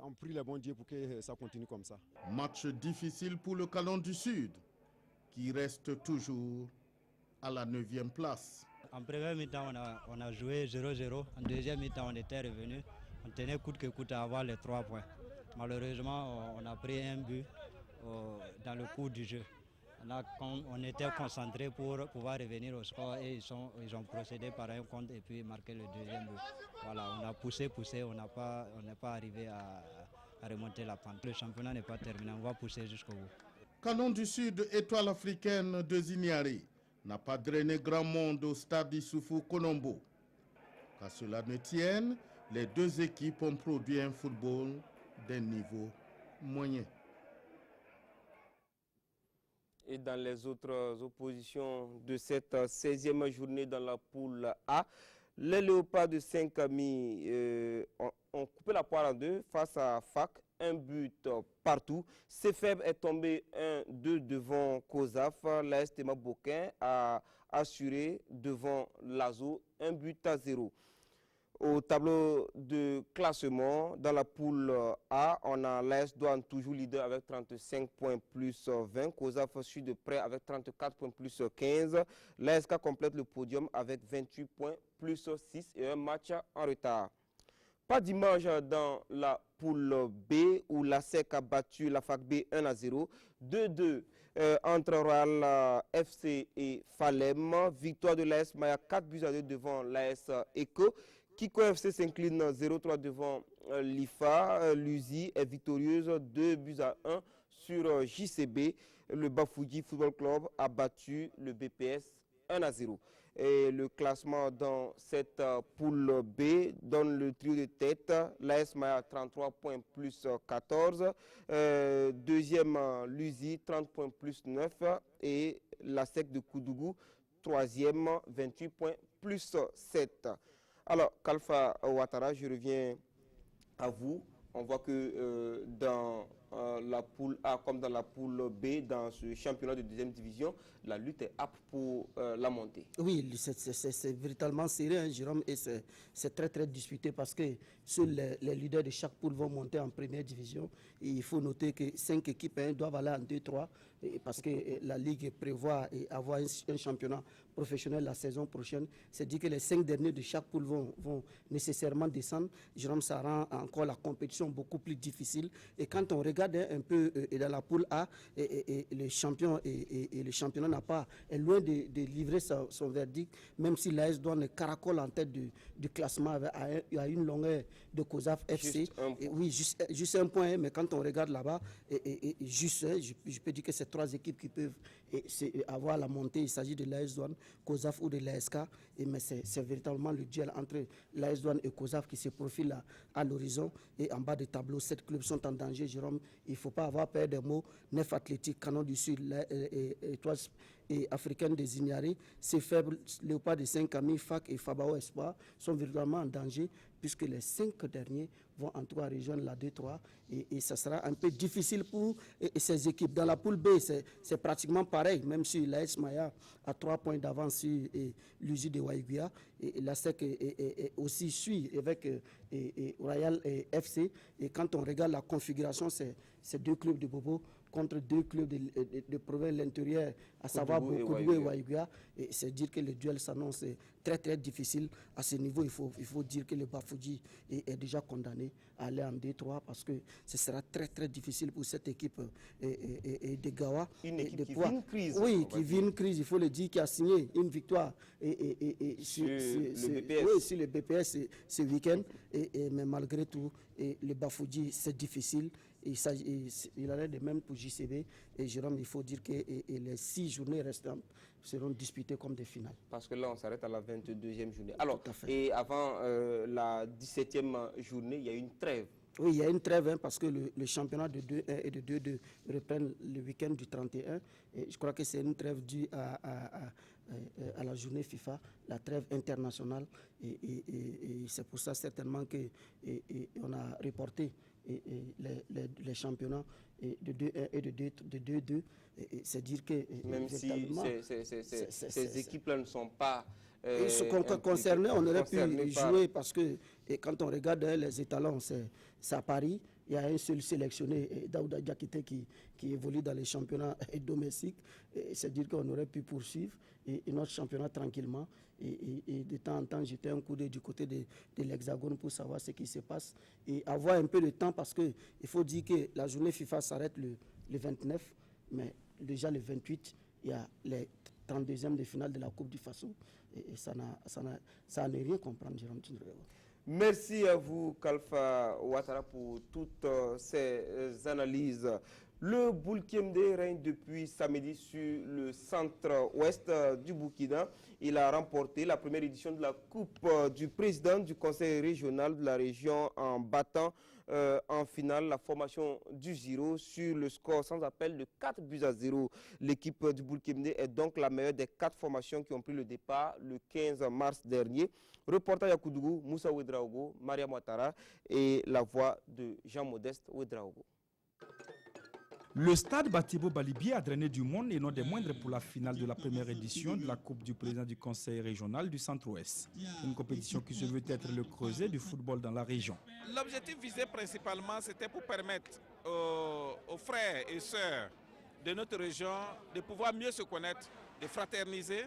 On prie le bon Dieu pour que ça continue comme ça. Match difficile pour le Canon du Sud, qui reste toujours à la 9e place. En première mi-temps, on a joué 0-0. En deuxième mi-temps, on était revenu. On tenait coûte que coûte à avoir les 3 points. Malheureusement, on a pris un but dans le cours du jeu. On était concentré pour pouvoir revenir au score et ils ont procédé par un compte et puis marqué le deuxième but. Voilà, on a poussé, on n'est pas arrivé à remonter la pente. Le championnat n'est pas terminé, on va pousser jusqu'au bout. Canon du Sud, étoile africaine de Zignaré, n'a pas drainé grand monde au stade Issoufou Konombo. Qu'à cela ne tienne, les deux équipes ont produit un football d'un niveau moyen. Et dans les autres oppositions de cette 16e journée dans la poule A, les Léopards de Saint-Camille ont coupé la poire en deux face à FAC, un but partout. Cefeb est tombé 1-2 devant COSAF. L'AS Tema Boquin a assuré devant Lazo 1-0. Au tableau de classement, dans la poule A, on a l'AS Douane toujours leader avec 35 points plus 20. COSAF suit de près avec 34 points plus 15. L'ASK complète le podium avec 28 points plus 6 et un match en retard. Pas d'image dans la poule B où la SEC a battu la FAC B 1-0. 2-2 entre Royal FC et Falem. Victoire de l'AS Maya 4-2 devant l'AS Eco. Kiko FC s'incline 0-3 devant l'IFA. L'UZI est victorieuse 2-1 sur JCB. Le Bafouji Football Club a battu le BPS 1-0. Et le classement dans cette poule B donne le trio de tête. L'AS Maya 33 points plus 14. Deuxième l'UZI 30 points plus 9. Et la SEC de Koudougou troisième 28 points plus 7. Alors, Kalfa Ouattara, je reviens à vous. On voit que dans la poule A comme dans la poule B dans ce championnat de deuxième division. La lutte est apte pour la montée. Oui, c'est véritablement serré, hein, Jérôme, et c'est très très disputé parce que seuls les leaders de chaque poule vont monter en première division. Et il faut noter que 5 équipes doivent aller en 2-3 parce que la Ligue prévoit avoir un championnat professionnel la saison prochaine. C'est-à-dire que les 5 derniers de chaque poule vont nécessairement descendre. Jérôme, ça rend encore la compétition beaucoup plus difficile. Et quand on regarde un peu dans la poule A, le champion et le championnat est loin de livrer son verdict, même si l'AS Douanes caracole en tête du classement à une longueur de COSAF FC. Oui, juste un point, mais quand on regarde là-bas, je peux dire que c'est 3 équipes qui peuvent avoir la montée. Il s'agit de l'AS Douanes, COSAF ou de l'ASK, mais c'est véritablement le duel entre l'AS Douanes et COSAF qui se profile à l'horizon. Et en bas du tableau, 7 clubs sont en danger, Jérôme. Il ne faut pas avoir peur des mots. 9 Athlétiques, Canon du Sud, Étoiles et Africaine des Ignaris, C'est Faibles, Léopard de Saint-Camille, FAC et Fabao Espoir sont véritablement en danger puisque les 5 derniers vont en tout cas rejoindre la 2-3 et ça sera un peu difficile pour ces équipes. Dans la poule B, c'est pratiquement pareil, même si l'AS Maya a 3 points d'avance sur l'USI de Waïguia et la SEC aussi suit avec Royal FC. Et quand on regarde la configuration, c'est 2 clubs de Bobo contre 2 clubs de province de l'intérieur, à savoir Kodougou et Waïguia. Et c'est dire que le duel s'annonce très très difficile. À ce niveau, il faut dire que le Bafouji est déjà condamné à aller en D3 parce que ce sera très très difficile pour cette équipe de Gawa. Une équipe qui vit une crise. Oui, qui vit une crise, il faut le dire, qui a signé une victoire sur le BPS ce week-end. Mais malgré tout, le Bafouji, c'est difficile. Il en est de même pour JCB. Et Jérôme, il faut dire que les 6 journées restantes seront disputées comme des finales. Parce que là, on s'arrête à la 22e journée. Alors, et avant la 17e journée, il y a une trêve. Oui, il y a une trêve parce que le championnat de 2-1 et de 2-2 reprennent le week-end du 31. Et je crois que c'est une trêve due à la journée FIFA, la trêve internationale. Et c'est pour ça certainement qu'on a reporté les championnats de 2-1 et de 2-2. C'est dire que même si ces équipes-là ne sont pas concernés, on aurait pu jouer parce que quand on regarde les étalons, c'est à Paris. Il y a un seul sélectionné, Daouda Diakité, qui évolue dans les championnats domestiques. C'est-à-dire qu'on aurait pu poursuivre notre championnat tranquillement. Et de temps en temps, jeter un coup d'œil du côté de l'Hexagone pour savoir ce qui se passe. Et avoir un peu de temps parce qu'il faut dire que la journée FIFA s'arrête le 29, mais déjà le 28, il y a les 32e de finale de la Coupe du Faso. Et ça n'a rien comprendre, Jérôme Tindrego. Merci à vous, Kalfa Ouattara, pour toutes ces analyses. Le Boulkemde règne depuis samedi sur le centre-ouest du Burkina. Il a remporté la première édition de la Coupe du président du conseil régional de la région en battant en finale la formation du Giro sur le score sans appel de 4-0. L'équipe du Boulkemde est donc la meilleure des 4 formations qui ont pris le départ le 15 mars dernier. Reportage à Koudougou, Moussa Ouedraogo, Maria Ouattara et la voix de Jean-Modeste Ouedraogo. Le stade Batibo Balibi a drainé du monde et non des moindres pour la finale de la première édition de la Coupe du président du conseil régional du Centre-Ouest. Une compétition qui se veut être le creuset du football dans la région. L'objectif visé principalement, c'était pour permettre aux frères et sœurs de notre région de pouvoir mieux se connaître, de fraterniser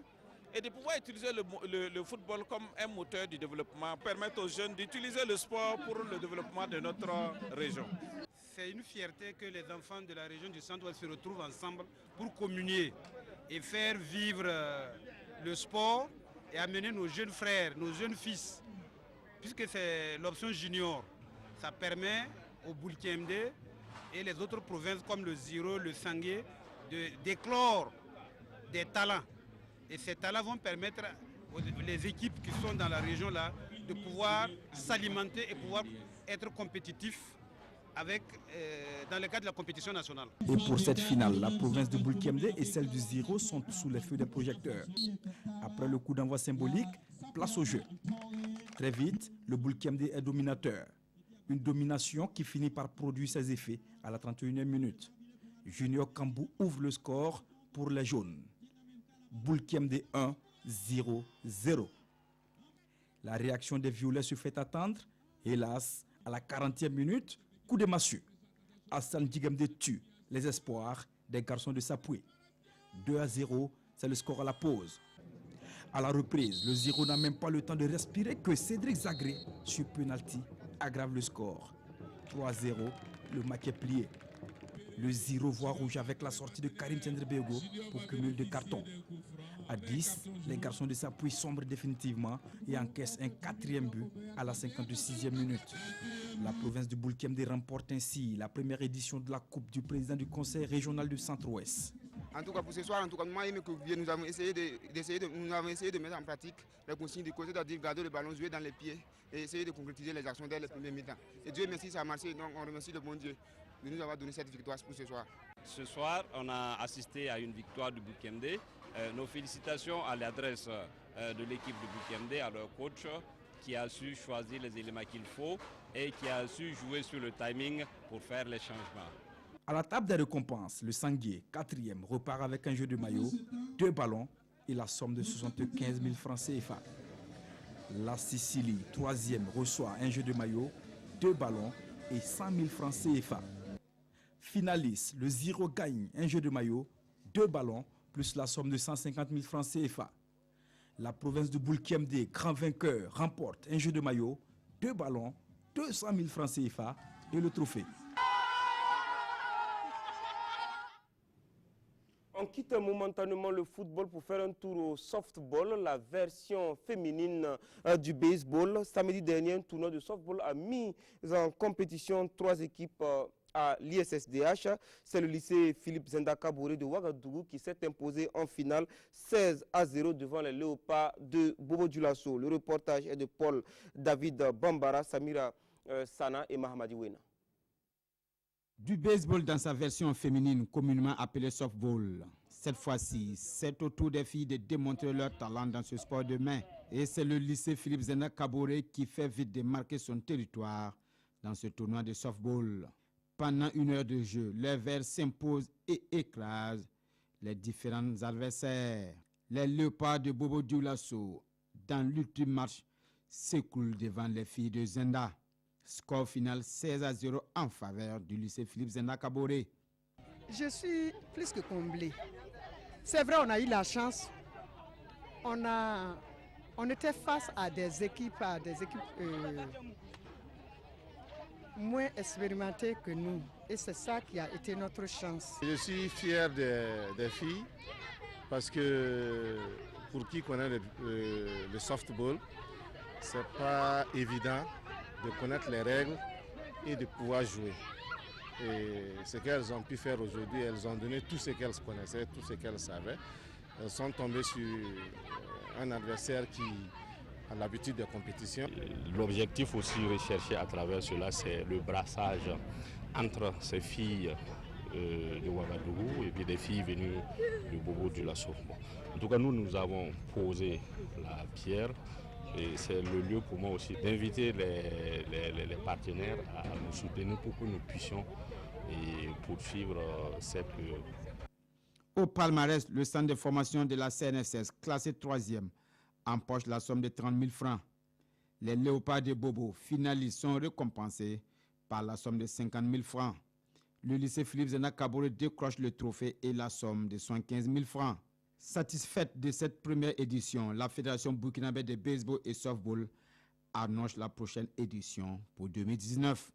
et de pouvoir utiliser le football comme un moteur du développement, permettre aux jeunes d'utiliser le sport pour le développement de notre région. C'est une fierté que les enfants de la région du Centre-Ouest se retrouvent ensemble pour communier et faire vivre le sport et amener nos jeunes frères, nos jeunes fils, puisque c'est l'option junior. Ça permet au Boulkemde et les autres provinces comme le Ziro, le Sangué, d'éclore des talents. Et ces talents vont permettre les équipes qui sont dans la région là de pouvoir s'alimenter et pouvoir être compétitifs dans le cadre de la compétition nationale. Et pour cette finale, la province de Boulkemde et celle du Ziro sont sous les feux des projecteurs. Après le coup d'envoi symbolique, place au jeu. Très vite, le Boulkemde est dominateur. Une domination qui finit par produire ses effets à la 31e minute. Junior Kambou ouvre le score pour les jaunes. Boulkiemde 1-0-0. La réaction des violets se fait attendre. Hélas, à la 40e minute, coup de massue. Hassan Djigemde tue les espoirs des garçons de Sapoué. 2-0, c'est le score à la pause. À la reprise, le 0 n'a même pas le temps de respirer que Cédric Zagré, sur penalty, aggrave le score. 3-0, le match est plié. Le 0 voit rouge avec la sortie de Karim Tendrebego pour cumul de cartons. À 10, les garçons de Sapoué sombrent définitivement et encaissent un 4e but à la 56e minute. La province de Boulkiemde remporte ainsi la première édition de la Coupe du président du Conseil régional du Centre-Ouest. En tout cas pour ce soir, en tout cas, moi, nous avons essayé de mettre en pratique les consignes du côté, c'est-à-dire garder le ballon, jouer dans les pieds et essayer de concrétiser les actions dès les premiers mi-temps. Et Dieu merci, ça a marché, donc on remercie le bon Dieu de nous avoir donné cette victoire pour ce soir. Ce soir, on a assisté à une victoire du Boulkiemde. Nos félicitations à l'adresse de l'équipe du Boulkiemde, à leur coach qui a su choisir les éléments qu'il faut et qui a su jouer sur le timing pour faire les changements. À la table des récompenses, le Sanguier, 4e, repart avec un jeu de maillot, 2 ballons et la somme de 75 000 francs CFA. La Sicile, 3e, reçoit un jeu de maillot, 2 ballons et 100 000 francs CFA. Finaliste, le 0 gagne un jeu de maillot, 2 ballons plus la somme de 150 000 francs CFA. La province de Boulkiemde, grand vainqueur, remporte un jeu de maillot, 2 ballons, 200 000 francs CFA et le trophée. On quitte momentanément le football pour faire un tour au softball, la version féminine du baseball. Samedi dernier, un tournoi de softball a mis en compétition 3 équipes à l'ISSDH. C'est le lycée Philippe Zenda Kaboré de Ouagadougou qui s'est imposé en finale 16-0 devant les Léopards de Bobo Dioulasso. Le reportage est de Paul David Bambara, Samira Sana et Mahamadi Wena. Du baseball dans sa version féminine communément appelée softball. Cette fois-ci, c'est au tour des filles de démontrer leur talent dans ce sport de main. Et c'est le lycée Philippe Zenda Kaboré qui fait vite démarquer son territoire dans ce tournoi de softball. Pendant 1 heure de jeu, les Verts s'imposent et écrasent les différents adversaires. Les Léopards de Bobo Dioulasso, dans l'ultime match, s'écoulent devant les filles de Zenda. Score final 16-0 en faveur du lycée Philippe Zenda Kaboré. Je suis plus que comblé. C'est vrai, on a eu la chance. On était face à des équipes moins expérimentées que nous. Et c'est ça qui a été notre chance. Je suis fier des filles parce que pour qui connaît le softball, c'est pas évident de connaître les règles et de pouvoir jouer. Et ce qu'elles ont pu faire aujourd'hui, elles ont donné tout ce qu'elles connaissaient, tout ce qu'elles savaient. Elles sont tombées sur un adversaire qui a l'habitude des compétitions. L'objectif aussi recherché à travers cela, c'est le brassage entre ces filles de Ouagadougou et puis des filles venues de Bobo Dioulasso. En tout cas, nous avons posé la pierre. Et c'est le lieu pour moi aussi d'inviter les partenaires à nous soutenir pour que nous puissions poursuivre cette... Au palmarès, le centre de formation de la CNSS, classé 3e, empoche la somme de 30 000 francs. Les Léopards de Bobo, finalistes, sont récompensés par la somme de 50 000 francs. Le lycée Philippe Zenda Kaboré décroche le trophée et la somme de 75 000 francs. Satisfaite de cette première édition, la Fédération burkinabé de baseball et softball annonce la prochaine édition pour 2019.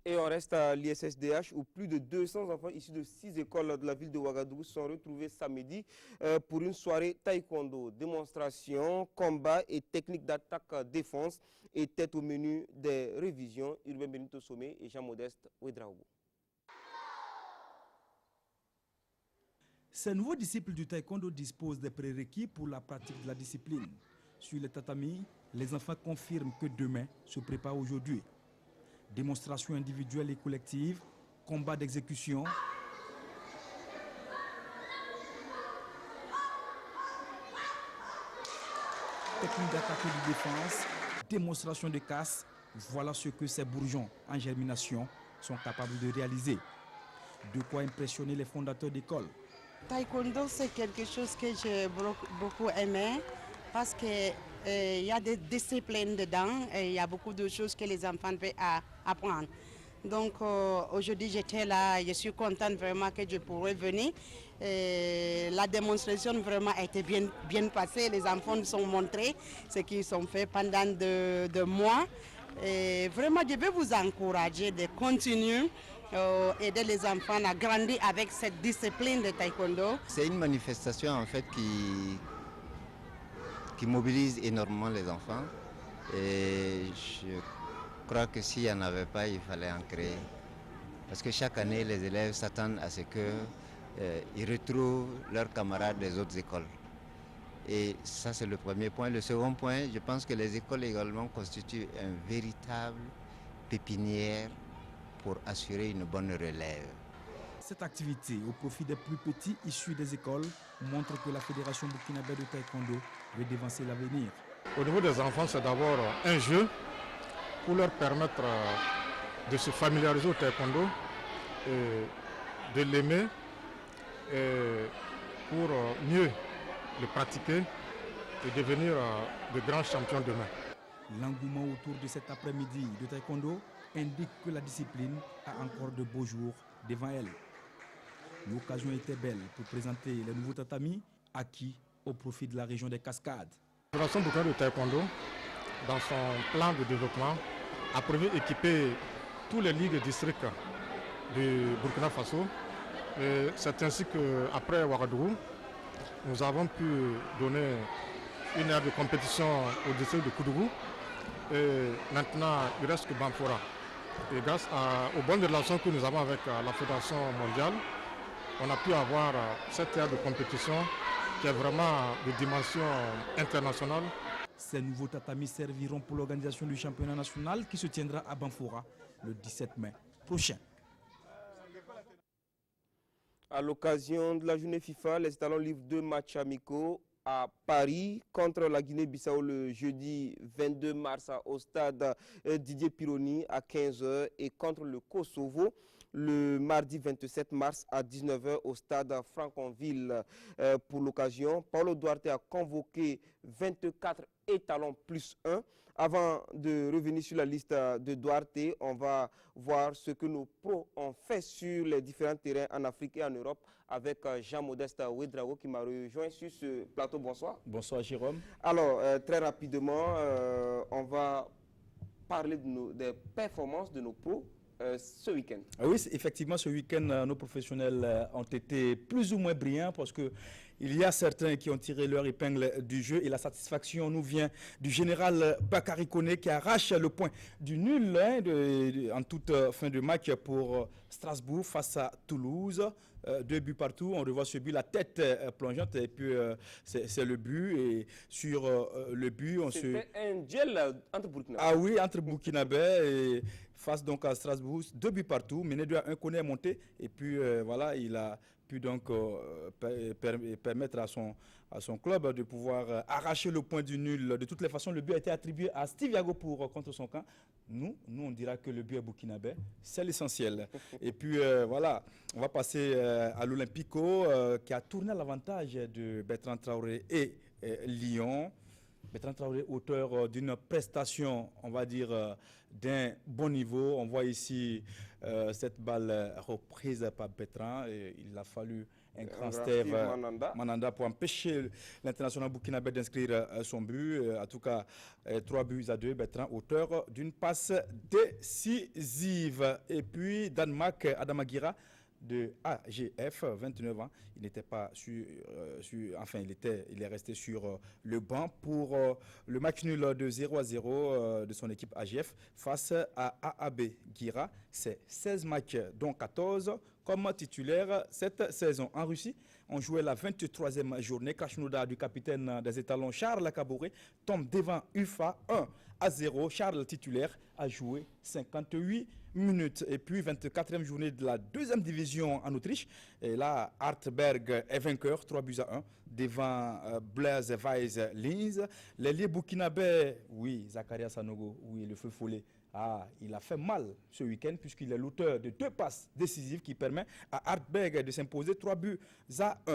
Et on reste à l'ISSDH où plus de 200 enfants issus de 6 écoles de la ville de Ouagadougou sont retrouvés samedi pour une soirée taekwondo. Démonstration, combat et technique d'attaque-défense étaient au menu des révisions. Urbain Benito Sommet et Jean-Modeste Ouedraogo. Ces nouveaux disciples du taekwondo disposent des prérequis pour la pratique de la discipline. Sur les tatamis, les enfants confirment que demain se prépare aujourd'hui. Démonstration individuelle et collective, combat d'exécution. technique d'attaque et de défense, démonstration de casse, voilà ce que ces bourgeons en germination sont capables de réaliser. De quoi impressionner les fondateurs d'école. Taekwondo, c'est quelque chose que j'ai beaucoup aimé parce qu'il y a des disciplines dedans et il y a beaucoup de choses que les enfants peuvent apprendre. Donc aujourd'hui j'étais là, je suis contente vraiment que je pourrais venir. Et la démonstration vraiment a été bien passée. Les enfants nous ont montré ce qu'ils ont fait pendant 2 mois. Et vraiment je veux vous encourager de continuer. Aider les enfants à grandir avec cette discipline de taekwondo. C'est une manifestation en fait qui mobilise énormément les enfants et je crois que s'il n'y en avait pas, il fallait en créer. Parce que chaque année, les élèves s'attendent à ce qu'ils retrouvent leurs camarades des autres écoles. Et ça, c'est le premier point. Le second point, je pense que les écoles également constituent un véritable pépinière pour assurer une bonne relève. Cette activité au profit des plus petits issus des écoles montre que la Fédération burkinabé de taekwondo veut dévancer l'avenir. Au niveau des enfants, c'est d'abord un jeu pour leur permettre de se familiariser au taekwondo, et de l'aimer pour mieux le pratiquer et devenir de grands champions demain. L'engouement autour de cet après-midi de taekwondo indique que la discipline a encore de beaux jours devant elle. L'occasion était belle pour présenter les nouveaux tatamis acquis au profit de la région des Cascades. La Fédération burkinabé de taekwondo, dans son plan de développement, a prévu d'équiper tous les ligues districts du Burkina Faso. C'est ainsi qu'après Ouagadougou, nous avons pu donner une aire de compétition au district de Koudougou. Et maintenant, il reste que Bamfoura. Et grâce aux bonnes relations que nous avons avec la Fédération mondiale, on a pu avoir cette aire de compétition qui est vraiment de dimension internationale. Ces nouveaux tatamis serviront pour l'organisation du championnat national qui se tiendra à Bamfoura le 17 mai prochain. À l'occasion de la journée FIFA, les talons livrent 2 matchs amicaux à Paris contre la Guinée-Bissau le jeudi 22 mars au stade Didier Pironi à 15h et contre le Kosovo le mardi 27 mars à 19h au stade Franconville. Pour l'occasion, Paulo Duarte a convoqué 24 étalons plus 1. Avant de revenir sur la liste de Duarte, on va voir ce que nos pros ont fait sur les différents terrains en Afrique et en Europe avec Jean-Modeste Ouedraogo qui m'a rejoint sur ce plateau. Bonsoir. Bonsoir Jérôme. Alors, très rapidement, on va parler des performances de nos pros ce week-end. Oui, effectivement, ce week-end, nos professionnels ont été plus ou moins brillants parce que il y a certains qui ont tiré leur épingle du jeu et la satisfaction nous vient du général Bakary Koné qui arrache le point du nul en toute fin de match pour Strasbourg face à Toulouse. 2 buts partout, on revoit ce but, la tête plongeante et puis c'est le but et sur le but on C'était un duel entre Burkinabé. Ah oui, entre Burkinabé et face donc à Strasbourg, 2 buts partout, mené 2-1, Koné est monté et puis voilà, il a pu donc permettre à son club de pouvoir arracher le point du nul. De toutes les façons, le but a été attribué à Steve Yago contre son camp. Nous, on dira que le but est burkinabé, c'est l'essentiel. Et puis voilà, on va passer à l'Olympico qui a tourné à l'avantage de Bertrand Traoré et Lyon. Bertrand Traoré, auteur d'une prestation, on va dire, d'un bon niveau. On voit ici cette balle reprise par Bertrand. Et il a fallu un grand Steve Mananda pour empêcher l'international burkinabé d'inscrire son but. En tout cas, 3-2, Bertrand, auteur d'une passe décisive. Et puis, Danemark, Adam Aguirre de AGF, 29 ans, il n'était pas enfin il est resté sur le banc pour le match nul de 0-0 de son équipe AGF face à AAB Gira. C'est 16 matchs dont 14 comme titulaire cette saison. En Russie, On jouait la 23e journée. Kachnouda du capitaine des étalons Charles Kaboré tombe devant UFA 1-0. Charles titulaire a joué 58 minutes. Et puis 24e journée de la 2e division en Autriche. Et là, Hartberg est vainqueur 3-1 devant Blaise Weiss Linz. L'ailier burkinabé, oui, Zakaria Sanogo, oui, le feu follet. Ah, il a fait mal ce week-end puisqu'il est l'auteur de 2 passes décisives qui permettent à Hartberg de s'imposer 3-1.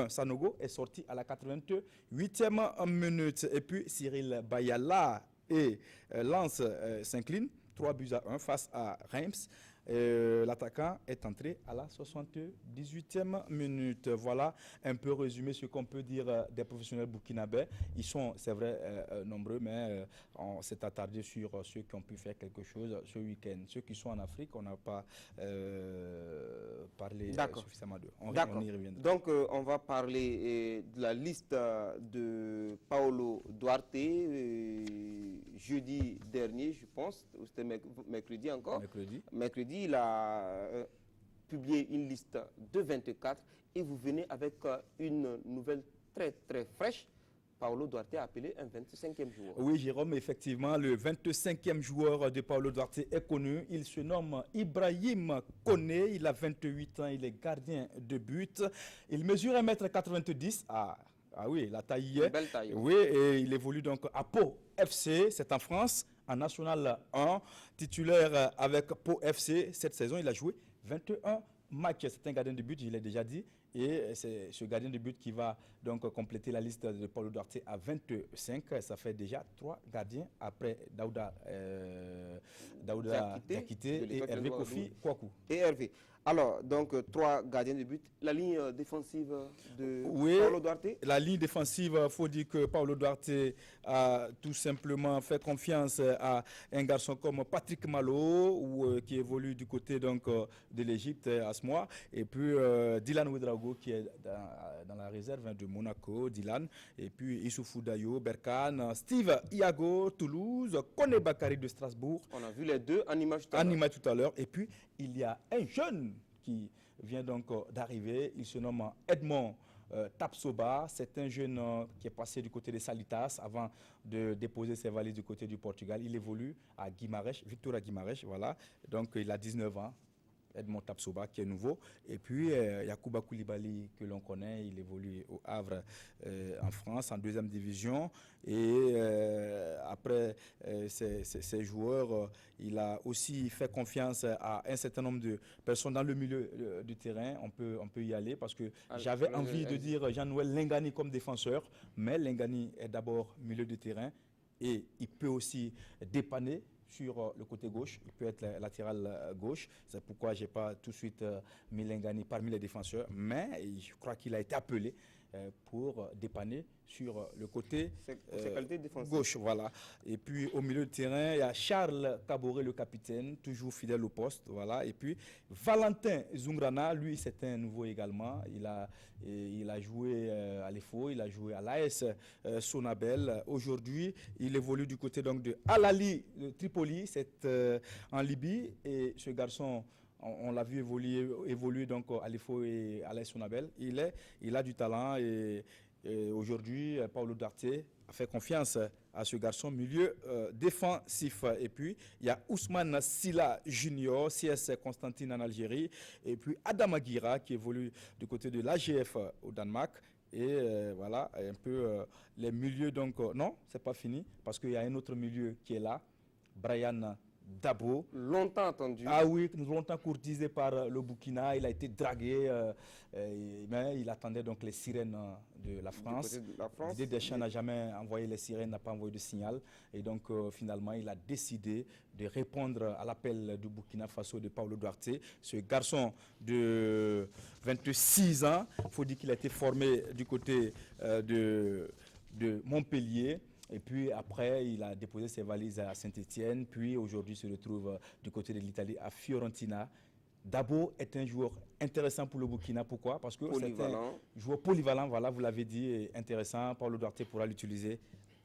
Sanogo est sorti à la 88e minute. Et puis Cyril Bayala et Lens s'incline 3-1 face à Reims. L'attaquant est entré à la 78e minute. Voilà un peu résumé ce qu'on peut dire des professionnels burkinabés. Ils sont, c'est vrai, nombreux, mais on s'est attardé sur ceux qui ont pu faire quelque chose ce week-end. Ceux qui sont en Afrique, on n'a pas parlé suffisamment d'eux. On y reviendra. Donc, on va parler de la liste de Paulo Duarte jeudi dernier, je pense, ou c'était mercredi encore. Mercredi, il a publié une liste de 24 et vous venez avec une nouvelle très très fraîche. Paulo Duarte a appelé un 25e joueur. Oui, Jérôme, effectivement, le 25e joueur de Paulo Duarte est connu. Il se nomme Ibrahim Koné. Il a 28 ans, il est gardien de but. Il mesure 1m90. Ah oui, la taille y est. Belle taille. Oui, et il évolue donc à Pau FC, c'est en France, en National 1, titulaire avec Pau FC. Cette saison, il a joué 21 matchs. C'est un gardien de but, je l'ai déjà dit. Et c'est ce gardien de but qui va donc compléter la liste de Paulo Duarte à 25. Ça fait déjà 3 gardiens après Daouda Diakité et Hervé Kofi Kouakou. Et Hervé. Alors, donc 3 gardiens de but. La ligne défensive de Paulo Duarte? La ligne défensive, il faut dire que Paulo Duarte a tout simplement fait confiance à un garçon comme Patrick Malo, qui évolue du côté donc, de l'Égypte à ce mois. Et puis Dylan Ouedraogo qui est dans la réserve de Monaco, Dylan. Et puis Issoufou Dayo, Berkane, Steve Iago, Toulouse, Kone Bakary de Strasbourg. On a vu les deux en image tout à l'heure. Et puis il y a un jeune qui vient donc d'arriver. Il se nomme Edmond Tapsoba. C'est un jeune qui est passé du côté de Salitas avant de déposer ses valises du côté du Portugal. Il évolue à Guimarães, Victoria Guimarães, voilà. Donc il a 19 ans. Edmond Tapsoba qui est nouveau. Et puis Yacouba Koulibaly que l'on connaît, il évolue au Havre en France en 2e division. Et après ces joueurs, il a aussi fait confiance à un certain nombre de personnes dans le milieu du terrain. On peut y aller parce que j'avais envie de dire Jean-Noël Lengani comme défenseur, mais Lengani est d'abord milieu de terrain et il peut aussi dépanner sur le côté gauche, il peut être latéral gauche. C'est pourquoi je n'ai pas tout de suite mis Lengani parmi les défenseurs, mais je crois qu'il a été appelé pour dépanner sur le côté gauche. Voilà. Et puis au milieu de terrain, il y a Charles Kaboré, le capitaine, toujours fidèle au poste. Voilà. Et puis Valentin Zungrana, lui c'est un nouveau également. Il a joué à l'EFO, il a joué à l'AS Sonabel. Aujourd'hui, il évolue du côté donc, de Al-Ali de Tripoli, c'est en Libye. Et ce garçon, on l'a vu évoluer donc à l'EFO et à l'AS Sonabel. Il a du talent et aujourd'hui, Paulo Duarte a fait confiance à ce garçon milieu défensif. Et puis, il y a Ousmane Silla Junior, CS Constantine en Algérie. Et puis, Adam Aguirre qui évolue du côté de l'AGF au Danemark. Et voilà, un peu les milieux. Donc, non, c'est pas fini parce qu'il y a un autre milieu qui est là, Brian Dabo. Longtemps attendu. Ah oui, longtemps courtisé par le Burkina. Il a été dragué, mais il attendait donc les sirènes de la France. Didier Deschamps n'a jamais envoyé les sirènes, n'a pas envoyé de signal. Et donc finalement, il a décidé de répondre à l'appel du Burkina Faso de Paulo Duarte. Ce garçon de 26 ans, il faut dire qu'il a été formé du côté de Montpellier. Et puis après, il a déposé ses valises à Saint-Étienne. Puis aujourd'hui, il se retrouve du côté de l'Italie à Fiorentina. Dabo est un joueur intéressant pour le Burkina. Pourquoi? Parce que c'est un joueur polyvalent, voilà, vous l'avez dit, intéressant. Paulo Duarte pourra l'utiliser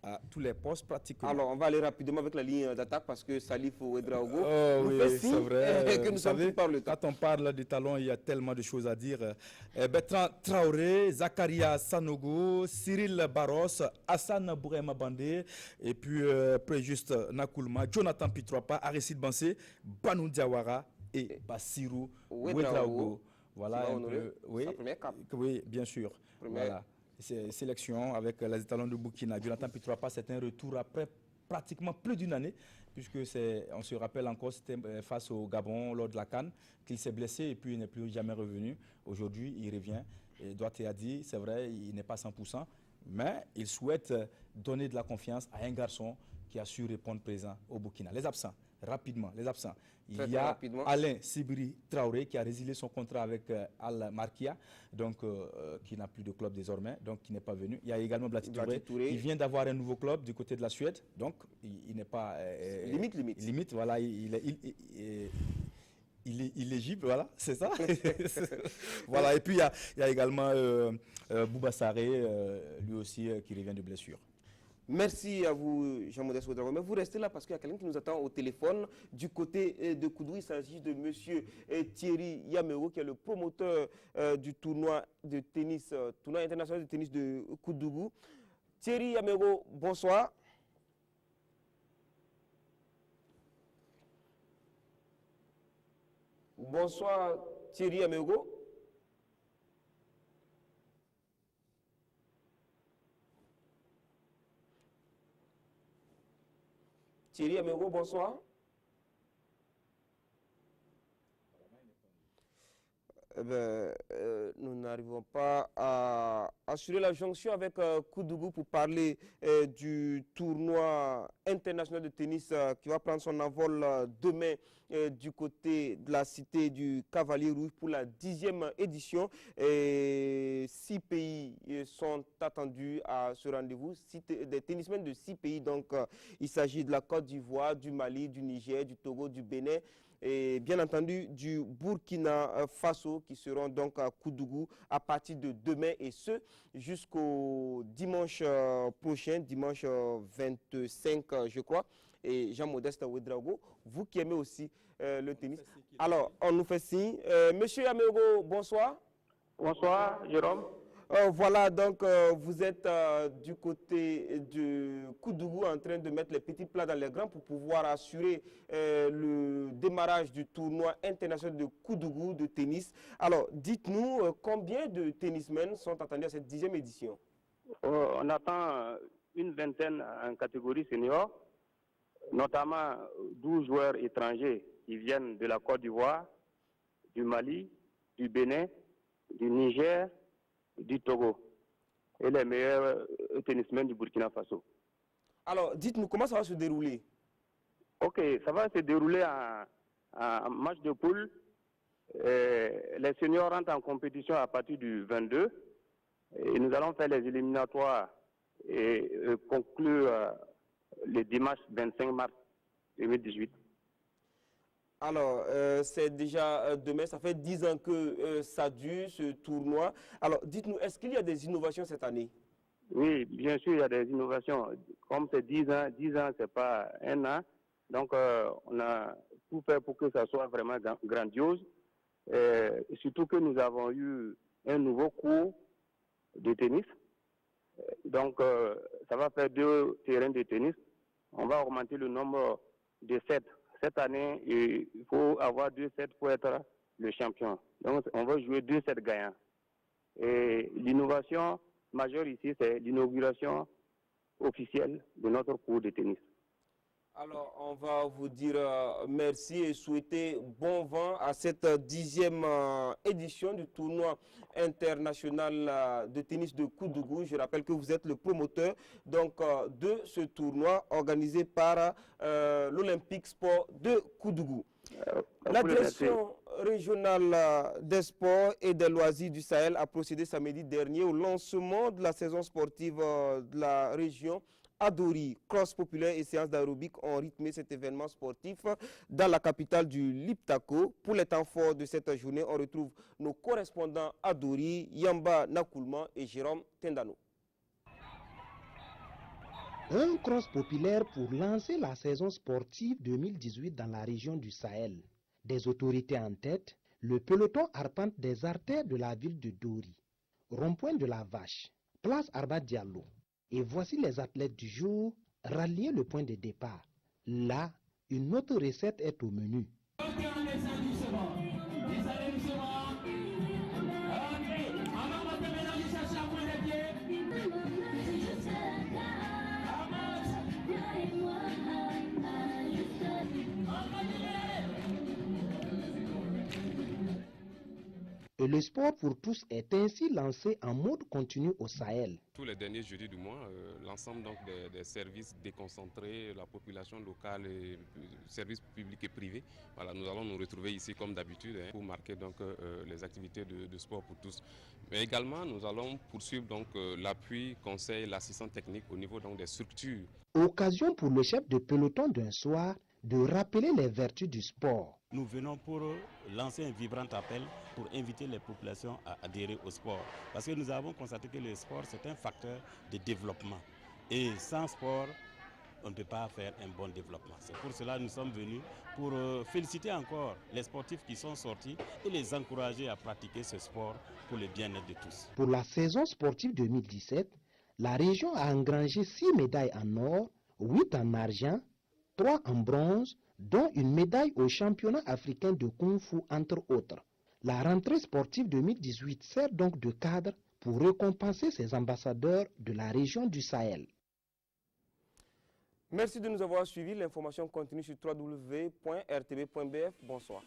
à tous les postes pratiquement. Alors, on va aller rapidement avec la ligne d'attaque parce que Salif Ouedraogo oui, c'est vrai. que nous sommes plus par le temps. Quand on parle des talons, il y a tellement de choses à dire. Bertrand Traoré, Zakaria Sanogo, Cyril Barros, Hassan Bourema Bandé, et puis Préjuste Nakoulma, Jonathan Pitroapa, Aristide Bansé, Banou Diawara et Bassirou Ouedraogo. Voilà un peu, oui, oui, bien sûr. Voilà. Sélection avec les étalons de Burkina. Jonathan Pitroapa, c'est un retour après pratiquement plus d'une année, puisque on se rappelle encore, c'était face au Gabon lors de la CAN qu'il s'est blessé et puis il n'est plus jamais revenu. Aujourd'hui, il revient. Et Douaté a dit, c'est vrai, il n'est pas 100%, mais il souhaite donner de la confiance à un garçon qui a su répondre présent au Burkina. Les absents, rapidement, les absents. Il y a Alain Sibiri Traoré qui a résilié son contrat avec Al Markia, donc qui n'a plus de club désormais, donc qui n'est pas venu. Il y a également Blati Touré, qui vient d'avoir un nouveau club du côté de la Suède, donc il n'est pas... limite, voilà, il est illégible, voilà, c'est ça. Voilà, et puis il y a également Bouba Sarré, lui aussi, qui revient de blessure. Merci à vous, Jean-Modeste Ouedraogo. Mais vous restez là parce qu'il y a quelqu'un qui nous attend au téléphone. Du côté de Koudou, il s'agit de M. Thierry Yamero, qui est le promoteur du tournoi de tennis, tournoi international de tennis de Koudougou. Thierry Yamero, bonsoir. Bonsoir, Thierry Yamero. Thierry Yamero, bonsoir. Nous n'arrivons pas à assurer la jonction avec Koudougou pour parler du tournoi international de tennis qui va prendre son envol demain du côté de la cité du Cavalier Rouge pour la 10e édition. 6 pays sont attendus à ce rendez-vous, des tennismen de 6 pays. Donc, il s'agit de la Côte d'Ivoire, du Mali, du Niger, du Togo, du Bénin et bien entendu du Burkina Faso qui seront donc à Koudougou à partir de demain et ce jusqu'au dimanche prochain, dimanche 25 je crois. Et Jean-Modeste Ouedraogo, vous qui aimez aussi le tennis. Alors, on nous fait signe. Monsieur Yamero, bonsoir. Bonsoir, Jérôme. Voilà, donc vous êtes du côté de Koudougou en train de mettre les petits plats dans les grands pour pouvoir assurer le démarrage du tournoi international de Koudougou de tennis. Alors, dites-nous combien de tennismen sont attendus à cette 10e édition? On attend une vingtaine en catégorie senior, notamment 12 joueurs étrangers qui viennent de la Côte d'Ivoire, du Mali, du Bénin, du Niger, du Togo et les meilleurs tennismen du Burkina Faso. Alors, dites-nous comment ça va se dérouler? Ok, ça va se dérouler en match de poule. Les seniors rentrent en compétition à partir du 22 et nous allons faire les éliminatoires et conclure le dimanche 25 mars 2018. Alors, c'est déjà demain, ça fait 10 ans que ça dure, ce tournoi. Alors, dites-nous, est-ce qu'il y a des innovations cette année? Oui, bien sûr, il y a des innovations. Comme c'est 10 ans, ce n'est pas un an. Donc, on a tout fait pour que ça soit vraiment grandiose. Surtout que nous avons eu un nouveau cours de tennis. Donc, ça va faire 2 terrains de tennis. On va augmenter le nombre de 7. Cette année, il faut avoir 2 sets pour être le champion. Donc, on va jouer 2 sets gagnants. Et l'innovation majeure ici, c'est l'inauguration officielle de notre cours de tennis. Alors, on va vous dire merci et souhaiter bon vent à cette 10e édition du tournoi international de tennis de Koudougou. Je rappelle que vous êtes le promoteur donc, de ce tournoi organisé par l'Olympique Sport de Koudougou. La direction régionale des sports et des loisirs du Sahel a procédé samedi dernier au lancement de la saison sportive de la région. Adori, cross populaire et séances d'aérobic ont rythmé cet événement sportif dans la capitale du Liptako. Pour les temps forts de cette journée, on retrouve nos correspondants Adori, Yamba Nakoulma et Jérôme Tendano. Un cross populaire pour lancer la saison sportive 2018 dans la région du Sahel. Des autorités en tête, le peloton arpente des artères de la ville de Dori, rond-point de la Vache, place Arba Diallo. Et voici les athlètes du jour rallier le point de départ. Là, une autre recette est au menu. Et le sport pour tous est ainsi lancé en mode continu au Sahel. Tous les derniers jeudis du mois, l'ensemble des services déconcentrés, la population locale, et services publics et privés, voilà, nous allons nous retrouver ici comme d'habitude pour marquer donc, les activités de sport pour tous. Mais également, nous allons poursuivre donc, l'appui, conseil, l'assistance technique au niveau donc, des structures. Occasion pour le chef de peloton d'un soir de rappeler les vertus du sport. Nous venons pour lancer un vibrant appel pour inviter les populations à adhérer au sport. Parce que nous avons constaté que le sport, c'est un facteur de développement. Et sans sport, on ne peut pas faire un bon développement. C'est pour cela que nous sommes venus pour féliciter encore les sportifs qui sont sortis et les encourager à pratiquer ce sport pour le bien-être de tous. Pour la saison sportive 2017, la région a engrangé 6 médailles en or, 8 en argent, 3 en bronze, dont une médaille au championnat africain de Kung Fu entre autres. La rentrée sportive 2018 sert donc de cadre pour récompenser ces ambassadeurs de la région du Sahel. Merci de nous avoir suivis. L'information continue sur www.rtb.bf. Bonsoir.